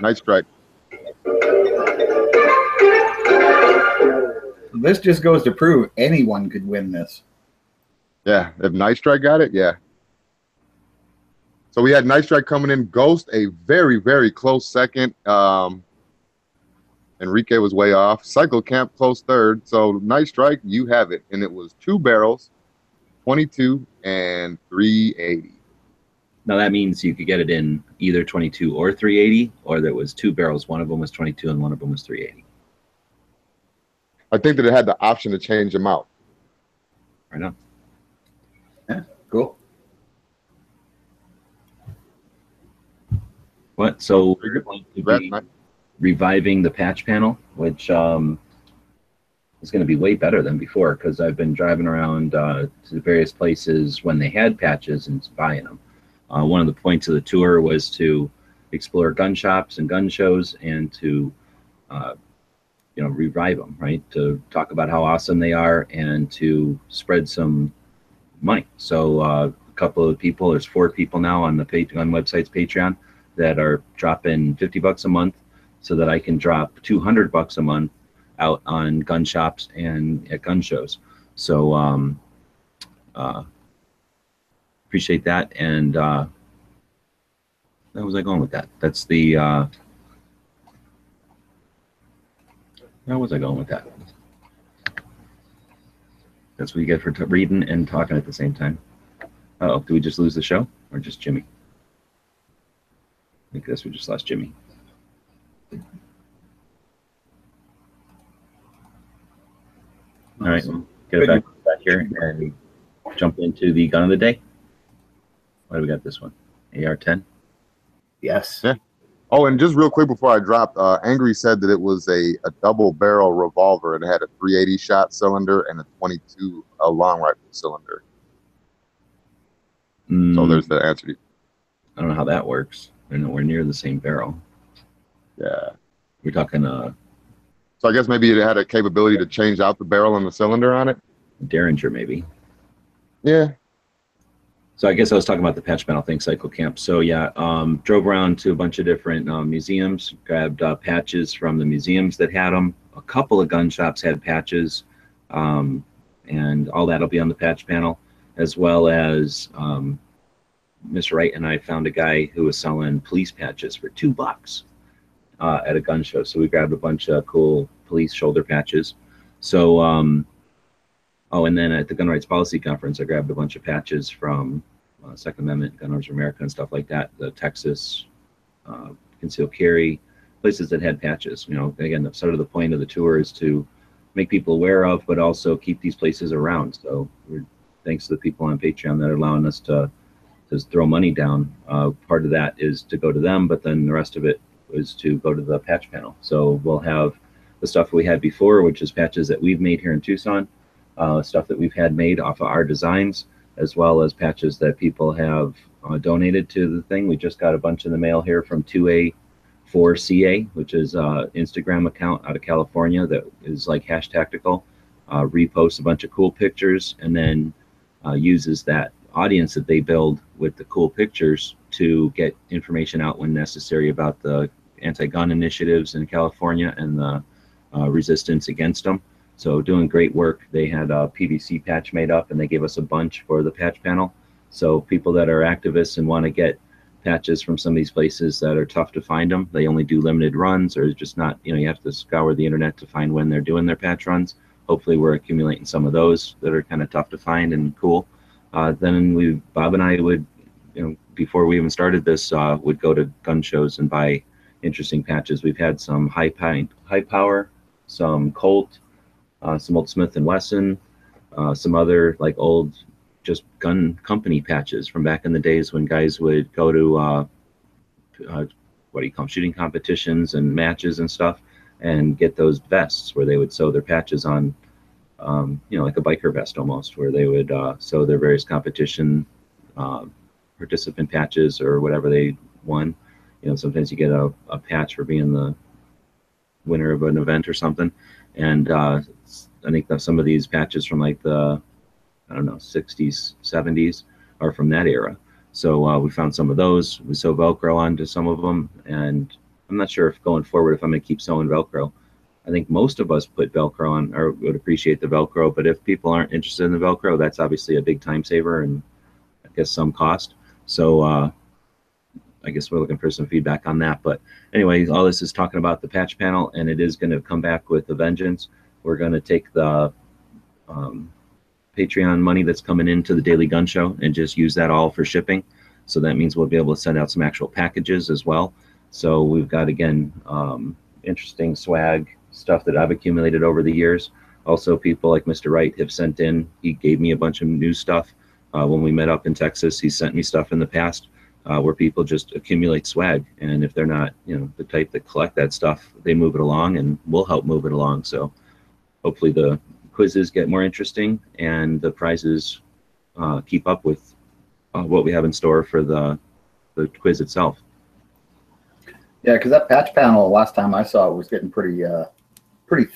Nice strike. This just goes to prove anyone could win this. Yeah, if Night Strike got it, yeah. So we had Night Strike coming in. Ghost, a very, very close second. Enrique was way off. Cycle Camp close third. So Night Strike, you have it. And it was 2 barrels, 22 and 380. Now that means you could get it in either 22 or 380, or there was 2 barrels. One of them was 22 and one of them was 380. I think that it had the option to change them out. I know. Yeah, cool. What? So we're going to be reviving the patch panel, which is going to be way better than before, because I've been driving around to various places when they had patches and buying them. One of the points of the tour was to explore gun shops and gun shows and to revive them, right? To talk about how awesome they are and to spread some money. So a couple of people, there's 4 people now on the Patreon website's Patreon that are dropping $50 a month so that I can drop $200 a month out on gun shops and at gun shows. So appreciate that. And where was I going with that? That's the where was I going with that? That's what you get for reading and talking at the same time. Oh, did we just lose the show or just Jimmy? I guess we just lost Jimmy. All right, we'll get it back here and jump into the gun of the day. What do we got this one? AR-10? Yes. Yeah. Oh, and just real quick before I dropped, Angry said that it was a double barrel revolver. It had a 380 shot cylinder and a 22 long rifle cylinder. So there's the answer to you. I don't know how that works. They're nowhere near the same barrel. Yeah. We're talking So I guess maybe it had a capability to change out the barrel and the cylinder on it. Derringer, maybe. Yeah. So I guess I was talking about the patch panel thing, Cycle Camp. So yeah, drove around to a bunch of different museums, grabbed patches from the museums that had them. A couple of gun shops had patches, and all that'll be on the patch panel, as well as Mr. Wright and I found a guy who was selling police patches for $2 at a gun show. So we grabbed a bunch of cool police shoulder patches. So oh, and then at the Gun Rights Policy Conference, I grabbed a bunch of patches from Second Amendment, Gun Owners of America, and stuff like that. The Texas concealed carry, places that had patches. You know, again, sort of the point of the tour is to make people aware of, but also keep these places around. So thanks to the people on Patreon that are allowing us to throw money down. Part of that is to go to them, but then the rest of it is to go to the patch panel. So we'll have the stuff we had before, which is patches that we've made here in Tucson. Stuff that we've had made off of our designs, as well as patches that people have donated to the thing. We just got a bunch in the mail here from 2A4CA, which is an Instagram account out of California that is like #tactical, reposts a bunch of cool pictures and then uses that audience that they build with the cool pictures to get information out when necessary about the anti-gun initiatives in California and the resistance against them. So doing great work. They had a PVC patch made up and they gave us a bunch for the patch panel. So people that are activists and want to get patches from some of these places that are tough to find them, they only do limited runs or just not, you have to scour the internet to find when they're doing their patch runs. Hopefully we're accumulating some of those that are kind of tough to find and cool. Then Bob and I would, before we even started this, would go to gun shows and buy interesting patches. We've had some high power, some Colt, some old Smith & Wesson, some other like old just gun company patches from back in the days when guys would go to what do you call them, shooting competitions and matches and stuff, and get those vests where they would sew their patches on, like a biker vest almost, where they would sew their various competition participant patches or whatever they won. Sometimes you get a patch for being the winner of an event or something. And I think that some of these patches from like the, 60s, 70s are from that era. So we found some of those. We sew Velcro onto some of them. And I'm not sure if going forward, if I'm going to keep sewing Velcro. I think most of us put Velcro on or would appreciate the Velcro. But if people aren't interested in the Velcro, that's obviously a big time saver and I guess some cost. So I guess we're looking for some feedback on that. But anyway, all this is talking about the patch panel, and it is going to come back with a vengeance. We're going to take the Patreon money that's coming into the Daily Gun Show and just use that all for shipping. So that means we'll be able to send out some actual packages as well. So we've got, again, interesting swag stuff that I've accumulated over the years. Also, people like Mr. Wright have sent in. He gave me a bunch of new stuff. When we met up in Texas, he sent me stuff in the past where people just accumulate swag. And if they're not, the type that collect that stuff, they move it along, and we'll help move it along. So hopefully the quizzes get more interesting and the prizes keep up with what we have in store for the quiz itself. Yeah, because that patch panel, last time I saw it, was getting pretty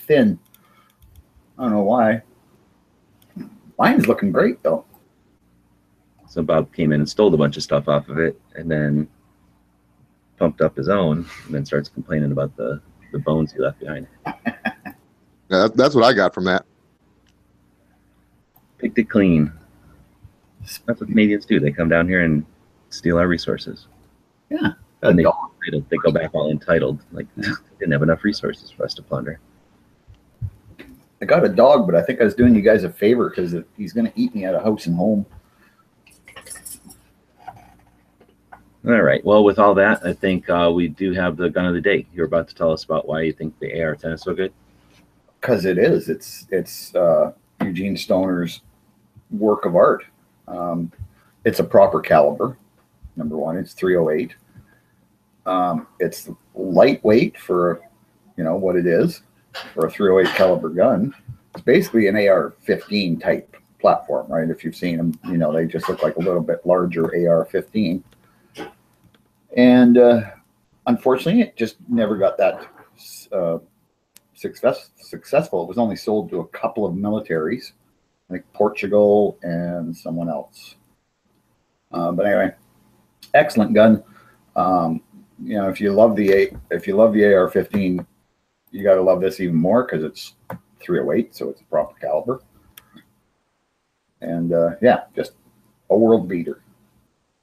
thin. I don't know why. Mine's looking great, though. So Bob came in and stole a bunch of stuff off of it, and then pumped up his own, and then starts complaining about the bones he left behind. Yeah, that's what I got from that. Picked it clean. That's what Canadians do. They come down here and steal our resources. Yeah. And they go back all entitled, like they didn't have enough resources for us to plunder. I got a dog, but I think I was doing you guys a favor because he's going to eat me at a house and home. All right. Well, with all that, I think we do have the gun of the day. You're about to tell us about why you think the AR-10 is so good. Because it is. It's Eugene Stoner's work of art. It's a proper caliber. Number one, it's .308. It's lightweight for what it is for a .308 caliber gun. It's basically an AR-15 type platform, right? If you've seen them, they just look like a little bit larger AR-15. And unfortunately, it just never got that successful. It was only sold to a couple of militaries, like Portugal and someone else. But anyway, excellent gun. If you love the AR-15, you got to love this even more because it's .308, so it's a proper caliber. And yeah, just a world beater.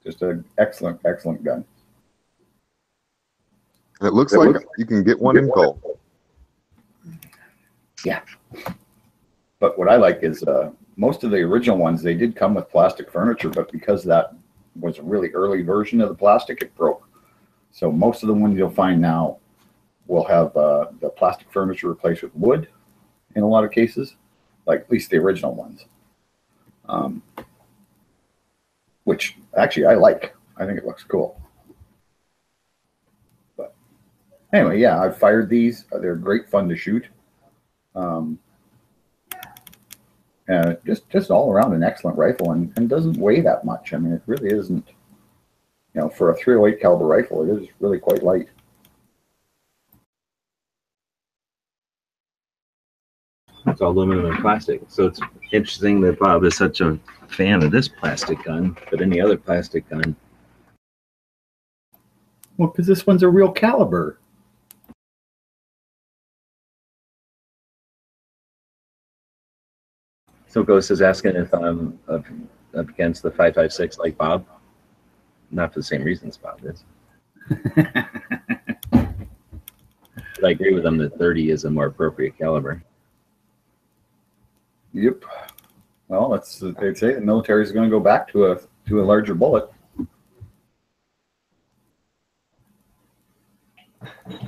Just an excellent gun. And it looks like you can get one in gold. Yeah. But what I like is most of the original ones, they did come with plastic furniture, but because that was a really early version of the plastic, it broke. So most of the ones you'll find now will have the plastic furniture replaced with wood in a lot of cases, like at least the original ones. Which actually I like. I think it looks cool. But anyway, yeah, I've fired these. They're great fun to shoot. And just all around an excellent rifle and doesn't weigh that much. I mean, it really isn't, for a .308 caliber rifle, it is really quite light. It's all aluminum and plastic. So it's interesting that Bob is such a fan of this plastic gun, but any other plastic gun. Well, because this one's a real caliber. So Ghost is asking if I'm up against the 5.56 like Bob. Not for the same reasons Bob is. But I agree with him that 30 is a more appropriate caliber. Yep. Well, they'd say the military is going to go back to a larger bullet.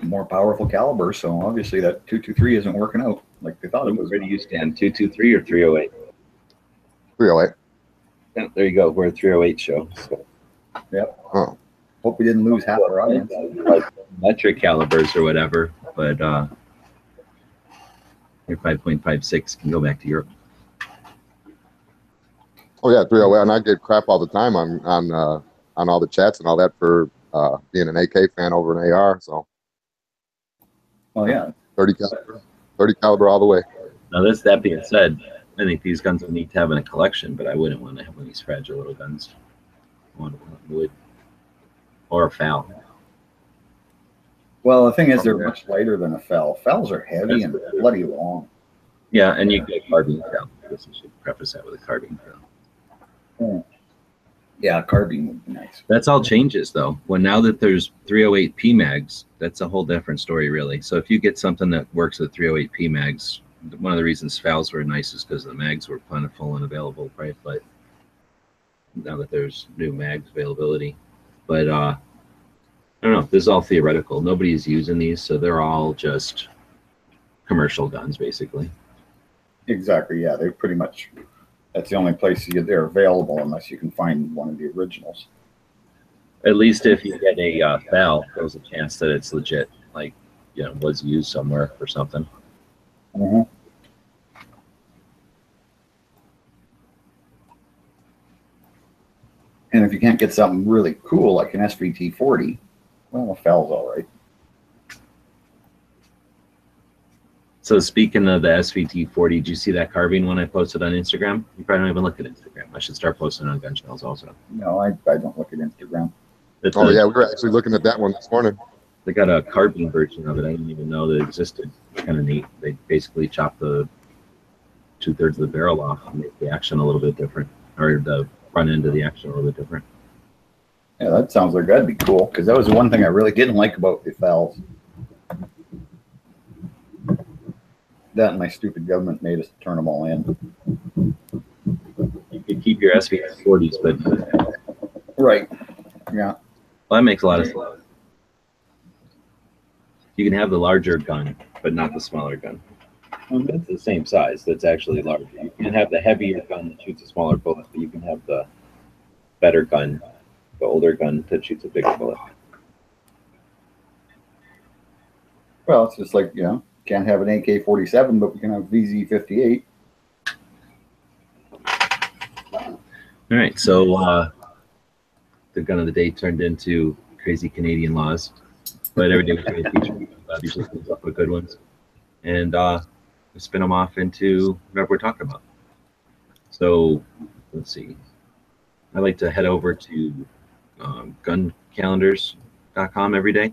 More powerful caliber, so obviously that .223 isn't working out like they thought it was. Where do you stand, 223 or 308? 308. Yeah, there you go. We're a 308 show. So. Yep. Oh. Hope we didn't lose half our audience. Like metric calibers or whatever, but your 5.56 can go back to Europe. Oh yeah, 308, and I get crap all the time on all the chats and all that for being an AK fan over an AR. So. Well, yeah. 30 caliber all the way. Now, that being said, I think these guns will need to have in a collection, but I wouldn't want to have one of these fragile little guns. I want wood or a FAL. Well, the thing is, they're much lighter than a FAL. FALs are heavy and bloody long. Yeah, and you get carbine FAL. I guess I should preface that with a carbine FAL. Yeah, carbine would be nice. That's all changes though. When now that there's 308P mags, that's a whole different story, really. So if you get something that works with 308P mags, one of the reasons FALs were nice is because the mags were plentiful and available, right? But now that there's new mags availability, but I don't know. This is all theoretical. Nobody's using these, so they're all just commercial guns, basically. Exactly. Yeah, they pretty much. That's the only place they're available unless you can find one of the originals. At least if you get a FAL, there's a chance that it's legit, like, was used somewhere or something. Mm-hmm. And if you can't get something really cool like an SVT-40, well, a FAL's all right. So speaking of the SVT-40, did you see that carbine one I posted on Instagram? You probably don't even look at Instagram. I should start posting on Gun Shells also. No, I don't look at Instagram. Yeah, we were actually looking at that one this morning. They got a carbine version of it. I didn't even know that existed. It's kind of neat. They basically chop the 2/3 of the barrel off and make the action a little bit different, or the front end of the action a little bit different. Yeah, that sounds like that'd be cool, because that was the one thing I really didn't like about the FALs. That and my stupid government made us turn them all in. You could keep your SVT-40s, but Right. Yeah. well, that makes a lot of sense. You can have the larger gun, but not the smaller gun. It's the same size. That's actually larger. You can have the heavier gun that shoots a smaller bullet, but you can have the better gun, the older gun that shoots a bigger bullet. Well, it's just like, can't have an AK-47, but we can have VZ-58. All right, so the gun of the day turned into crazy Canadian laws, but every day we try to teach them. Usually comes up with good ones, and we spin them off into whatever we're talking about. So let's see. I like to head over to guncalendars.com every day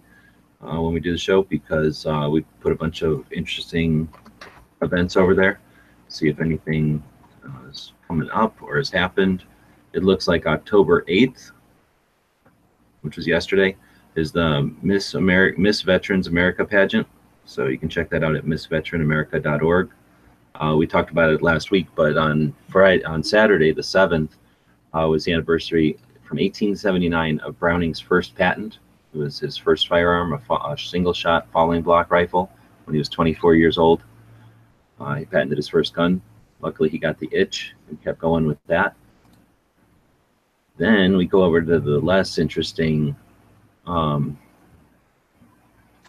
when we do the show, because we put a bunch of interesting events over there. See if anything is coming up or has happened. It looks like October 8th, which was yesterday, is the Miss Veterans America pageant. So you can check that out at missveteranamerica.org. We talked about it last week, but on Saturday, the 7th, was the anniversary from 1879 of Browning's first patent. It was his first firearm, a single-shot falling block rifle, when he was 24 years old. He patented his first gun. Luckily, he got the itch and kept going with that. Then we go over to the less interesting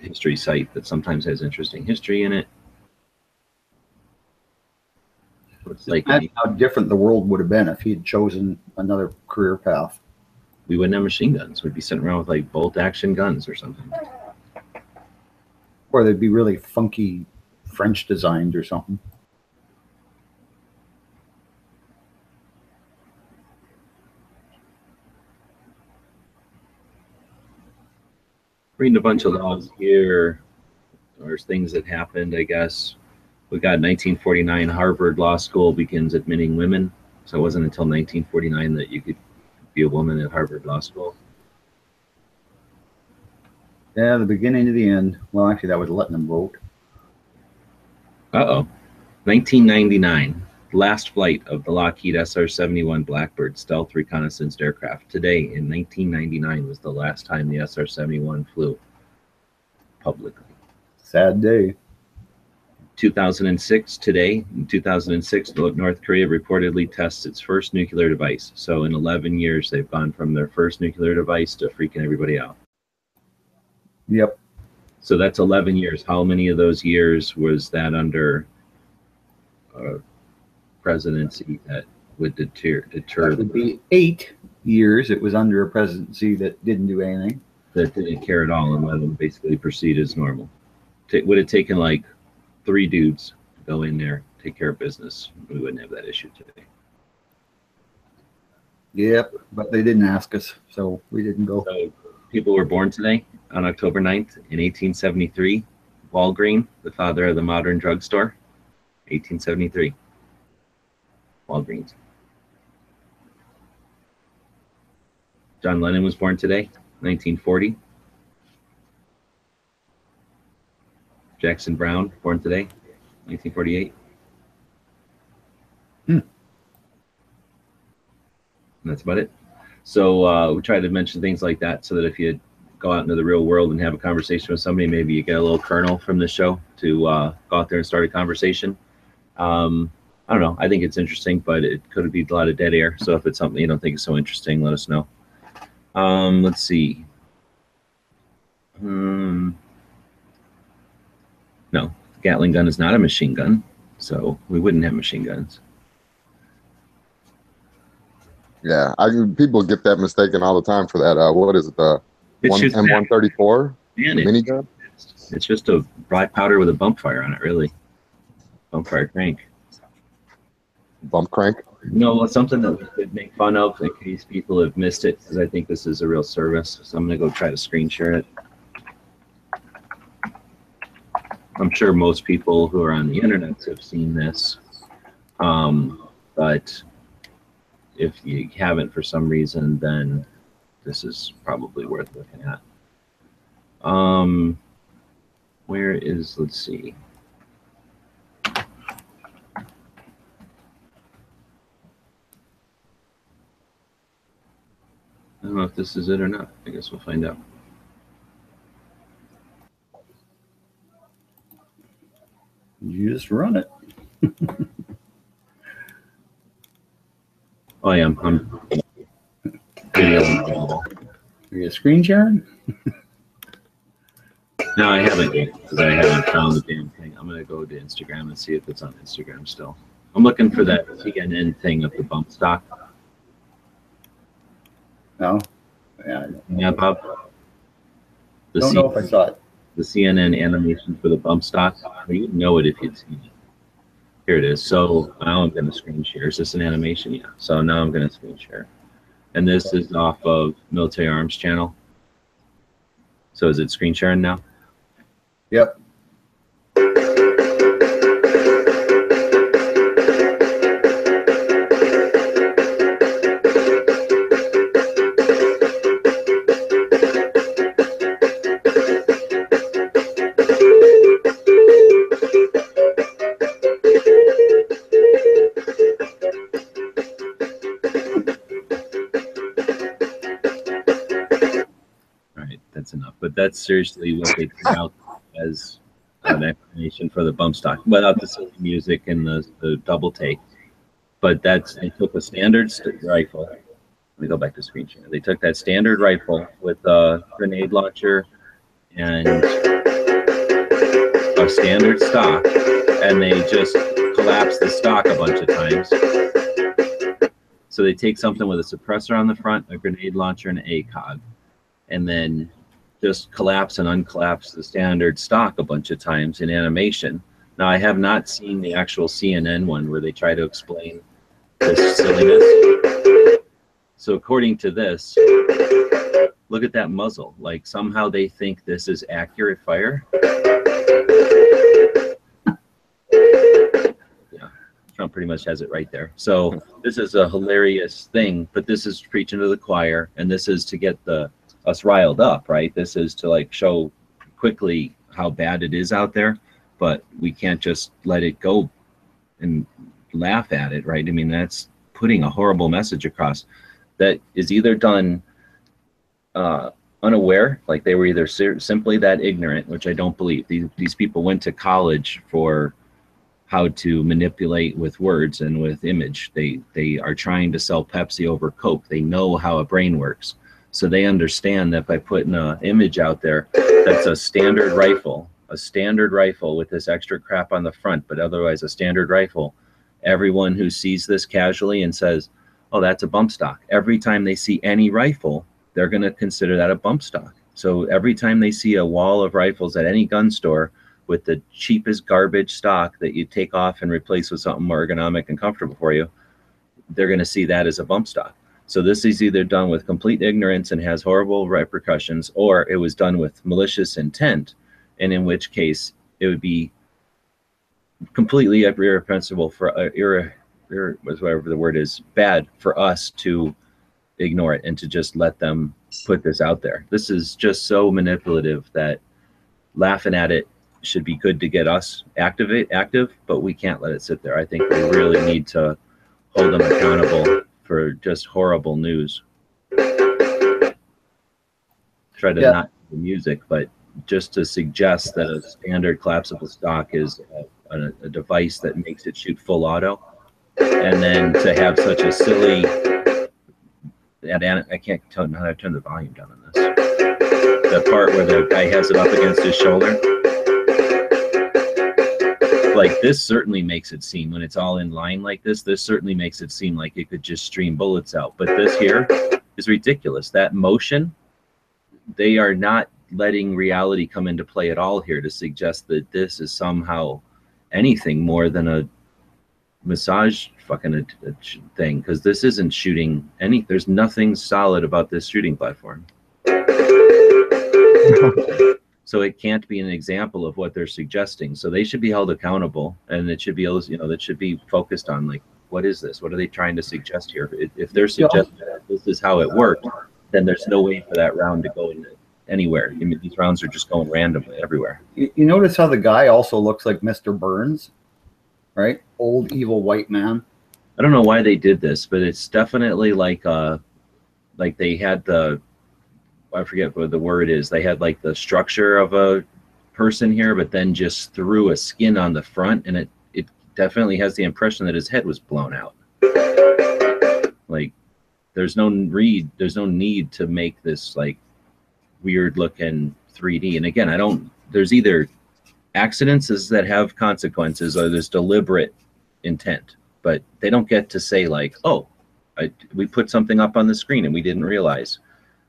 history site that sometimes has interesting history in it. Looks like That's how different the world would have been if he had chosen another career path. we wouldn't have machine guns. We'd be sitting around with like bolt action guns or something. Or they'd be really funky French designed or something. Reading a bunch of laws here. There's things that happened, I guess. We got 1949 Harvard Law School begins admitting women. So it wasn't until 1949 that you could be a woman at Harvard Law School. Yeah, the beginning to the end. Well, actually, that was letting them vote. 1999, last flight of the Lockheed SR-71 Blackbird stealth reconnaissance aircraft. Today, in 1999, was the last time the SR-71 flew publicly. Sad day. 2006, today, in 2006, North Korea reportedly tests its first nuclear device. So in 11 years, they've gone from their first nuclear device to freaking everybody out. Yep. So that's 11 years. How many of those years was that under a presidency that would deter That would be 8 years. It was under a presidency that didn't do anything. that didn't care at all and let them basically proceed as normal? Would have taken like 3 dudes to go in there, take care of business. We wouldn't have that issue today. Yep, but they didn't ask us, so we didn't go. So people were born today on October 9th in 1873. Walgreen, the father of the modern drugstore, 1873. Walgreens. John Lennon was born today, 1940. Jackson Brown, born today, 1948. And that's about it. So we try to mention things like that so that if you go out into the real world and have a conversation with somebody, maybe you get a little kernel from the show to go out there and start a conversation. I don't know. I think it's interesting, but it could be a lot of dead air. So if it's something you don't think is so interesting, let us know. Let's see. No, Gatling gun is not a machine gun, so we wouldn't have machine guns. Yeah, people get that mistaken all the time for that. What is it? The M134 minigun? It's just a black powder with a bump fire on it, really. Bump fire crank. Bump crank? No, something that we could make fun of in case people have missed it, because I think this is a real service. So I'm going to go try to screen share it. I'm sure most people who are on the internet have seen this, but if you haven't for some reason, then this is probably worth looking at. Where is, let's see. I don't know if this is it or not. I guess we'll find out. You just run it. Oh, yeah, I'm Are you screen sharing? No, I haven't yet, because I haven't found the damn thing. I'm going to go to Instagram and see if it's on Instagram still. I'm looking for that CNN thing of the bump stock. No? Yeah. Yeah, Bob? I don't know if I saw it. The CNN animation for the bump stock. Well, you'd know it if you'd seen it. Here it is. So now I'm going to screen share. Is this an animation? Yeah. So now I'm going to screen share. And this is off of Military Arms channel. So is it screen sharing now? Yep. But that's seriously what they put out as an explanation for the bump stock, without the silly music and the double take. But they took a standard rifle. Let me go back to screen share. They took that standard rifle with a grenade launcher and a standard stock, and they just collapsed the stock a bunch of times. So they take something with a suppressor on the front, a grenade launcher, and an ACOG, and then just collapse and uncollapse the standard stock a bunch of times in animation. Now, I have not seen the actual CNN one where they try to explain this silliness. So according to this, look at that muzzle. Like somehow they think this is accurate fire. Yeah, Trump pretty much has it right there. So this is a hilarious thing, but this is preaching to the choir, and this is to get us riled up, right? This is to like show quickly how bad it is out there, but we can't just let it go and laugh at it, right? I mean, that's putting a horrible message across that is either done unaware, like they were either simply that ignorant, which I don't believe. These people went to college for how to manipulate with words and with image. They are trying to sell Pepsi over Coke. They know how a brain works. So they understand that by putting an image out there that's a standard rifle with this extra crap on the front, but otherwise a standard rifle, everyone who sees this casually and says, oh, that's a bump stock. Every time they see any rifle, they're going to consider that a bump stock. So every time they see a wall of rifles at any gun store with the cheapest garbage stock that you take off and replace with something more ergonomic and comfortable for you, they're going to see that as a bump stock. So this is either done with complete ignorance and has horrible repercussions, or it was done with malicious intent, and in which case it would be completely irreprehensible for whatever the word is, bad for us to ignore it and to just let them put this out there. This is just so manipulative that laughing at it should be good to get us active, but we can't let it sit there. I think we really need to hold them accountable for just horrible news. Try to not do music, but just to suggest that a standard collapsible stock is a device that makes it shoot full auto, and then to have such a silly, I can't tell how to turn the volume down on this. The part where the guy has it up against his shoulder. Like, this certainly makes it seem, when it's all in line like this certainly makes it seem like it could just stream bullets out. But this here is ridiculous. That motion, they are not letting reality come into play at all here to suggest that this is somehow anything more than a massage fucking thing, because this isn't shooting there's nothing solid about this shooting platform. So it can't be an example of what they're suggesting. So they should be held accountable, and it should be, that should be focused on, like, what is this? What are they trying to suggest here? If they're suggesting that this is how it worked, then there's no way for that round to go into anywhere. I mean, these rounds are just going randomly everywhere. You notice how the guy also looks like Mr. Burns, right? Old evil white man. I don't know why they did this, but it's definitely like they had I forget what the word is. They had like the structure of a person here, but then just threw a skin on the front, and it definitely has the impression that his head was blown out. Like, there's no need to make this like weird looking 3D. And again, there's either accidents that have consequences or there's deliberate intent, but they don't get to say like, oh, we put something up on the screen and we didn't realize.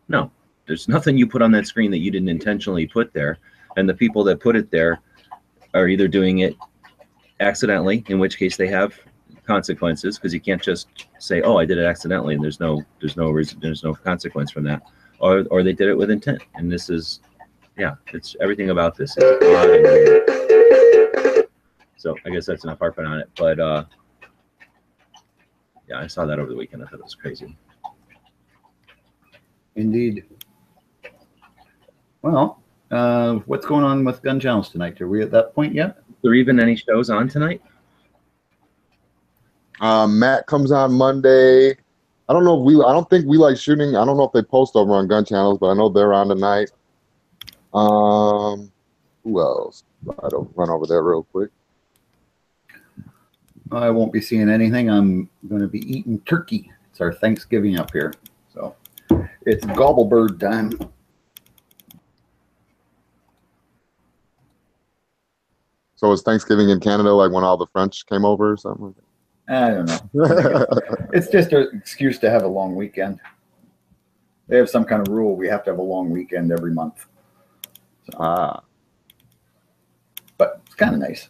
No, there's nothing you put on that screen that you didn't intentionally put there. And the people that put it there are either doing it accidentally, in which case they have consequences, because you can't just say, oh, I did it accidentally, and there's no consequence from that, or they did it with intent. And this is, it's everything about this is odd and weird. So I guess that's enough harping on it. But I saw that over the weekend. I thought it was crazy. Indeed. Well, what's going on with Gun Channels tonight? Are we at that point yet? Are there even any shows on tonight? Matt comes on Monday. I don't think we like shooting. I don't know if they post over on Gun Channels, but I know they're on tonight. Who else? I'll run over there real quick. I won't be seeing anything. I'm going to be eating turkey. It's our Thanksgiving up here. So it's gobble bird time. So is Thanksgiving in Canada like when all the French came over or something? I don't know. It's just an excuse to have a long weekend. They have some kind of rule. We have to have a long weekend every month. So, but it's kind of nice.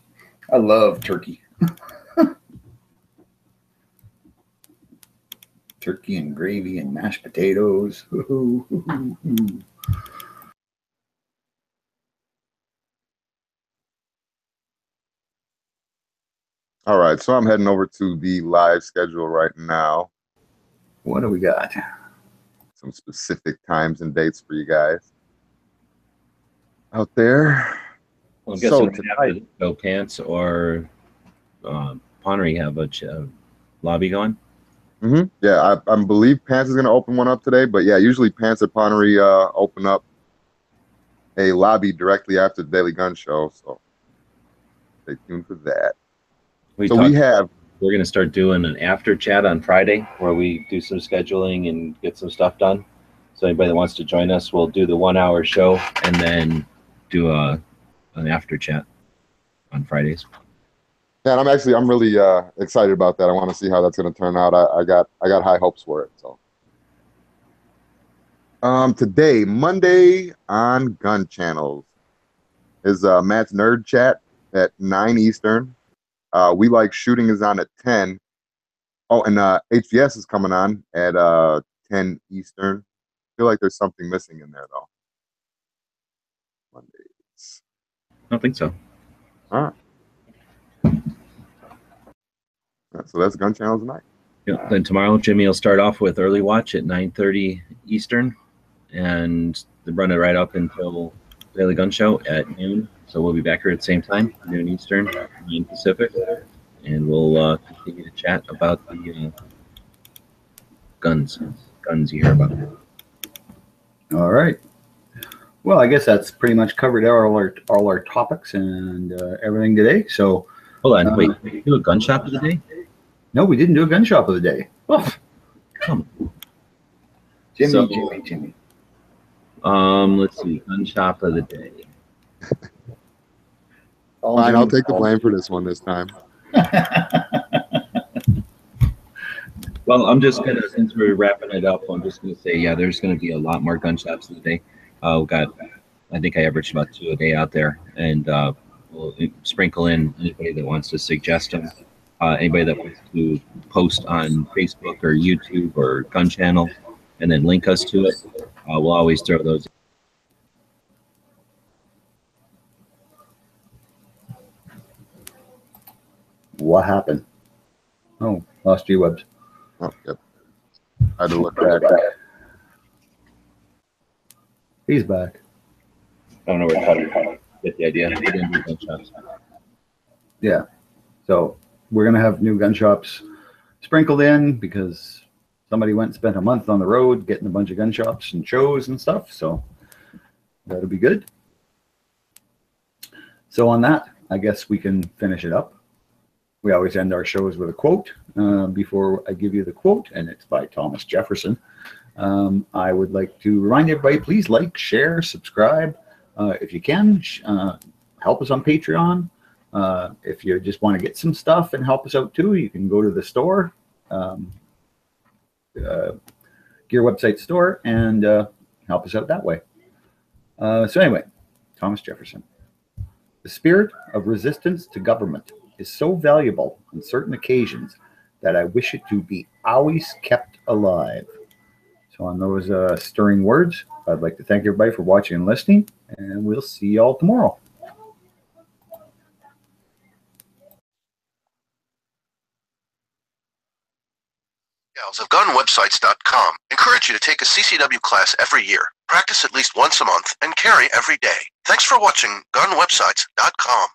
I love turkey. Turkey and gravy and mashed potatoes. All right, so I'm heading over to the live schedule right now. What do we got? Some specific times and dates for you guys out there. Well, I'm guessing tonight, Go Pants or Ponery have a lobby going. Mm-hmm. Yeah, I believe Pants is going to open one up today, but yeah, usually Pants or Ponery open up a lobby directly after the Daily Gun Show, so stay tuned for that. We're going to start doing an after chat on Friday where we do some scheduling and get some stuff done. So anybody that wants to join us, we'll do the 1 hour show and then do an after chat on Fridays. Yeah, and I'm really excited about that. I want to see how that's going to turn out. I got high hopes for it. So today, Monday on Gun Channels, is Matt's Nerd Chat at 9 Eastern. We Like Shooting is on at 10. Oh, and HVS is coming on at 10 Eastern. I feel like there's something missing in there, though. Mondays. I don't think so. All right. So that's Gun Channels tonight. Then tomorrow, Jimmy will start off with early watch at 9:30 Eastern, and run it right up until Daily Gun Show at noon. So we'll be back here at the same time, noon Eastern, 9 Pacific, and we'll continue to chat about the guns you hear about. All right. Well, I guess that's pretty much covered all our topics and everything today. So hold on, wait. Did you do a gun shop of the day? No, we didn't do a gun shop of the day. Oh. Come on. Jimmy. Let's see. Gun shop of the day. Fine, I'll take the blame for this one this time. Well, I'm just gonna, since we're wrapping it up, I'm just gonna say, yeah, there's gonna be a lot more gun shops today. I think I averaged about 2 a day out there, and we'll sprinkle in anybody that wants to suggest them. Anybody that wants to post on Facebook or YouTube or Gun Channel, and then link us to it, we'll always throw those. What happened? Oh, lost G-Webs. Oh, yep. I had to look back. He's back. I don't know where to get the idea. We didn't do gun shops. Yeah. So we're going to have new gun shops sprinkled in because somebody went and spent a month on the road getting a bunch of gun shops and shows and stuff. So that'll be good. So on that, I guess we can finish it up. We always end our shows with a quote before I give you the quote, and it's by Thomas Jefferson. I would like to remind everybody, please like, share, subscribe. If you can, help us on Patreon. If you just want to get some stuff and help us out too, you can go to the store, Gear Website store, and help us out that way. So anyway, Thomas Jefferson. The spirit of resistance to government is so valuable on certain occasions that I wish it to be always kept alive. So on those stirring words, I'd like to thank everybody for watching and listening, and we'll see you all tomorrow. Gals of GunWebsites.com encourage you to take a CCW class every year, practice at least once a month, and carry every day. Thanks for watching GunWebsites.com.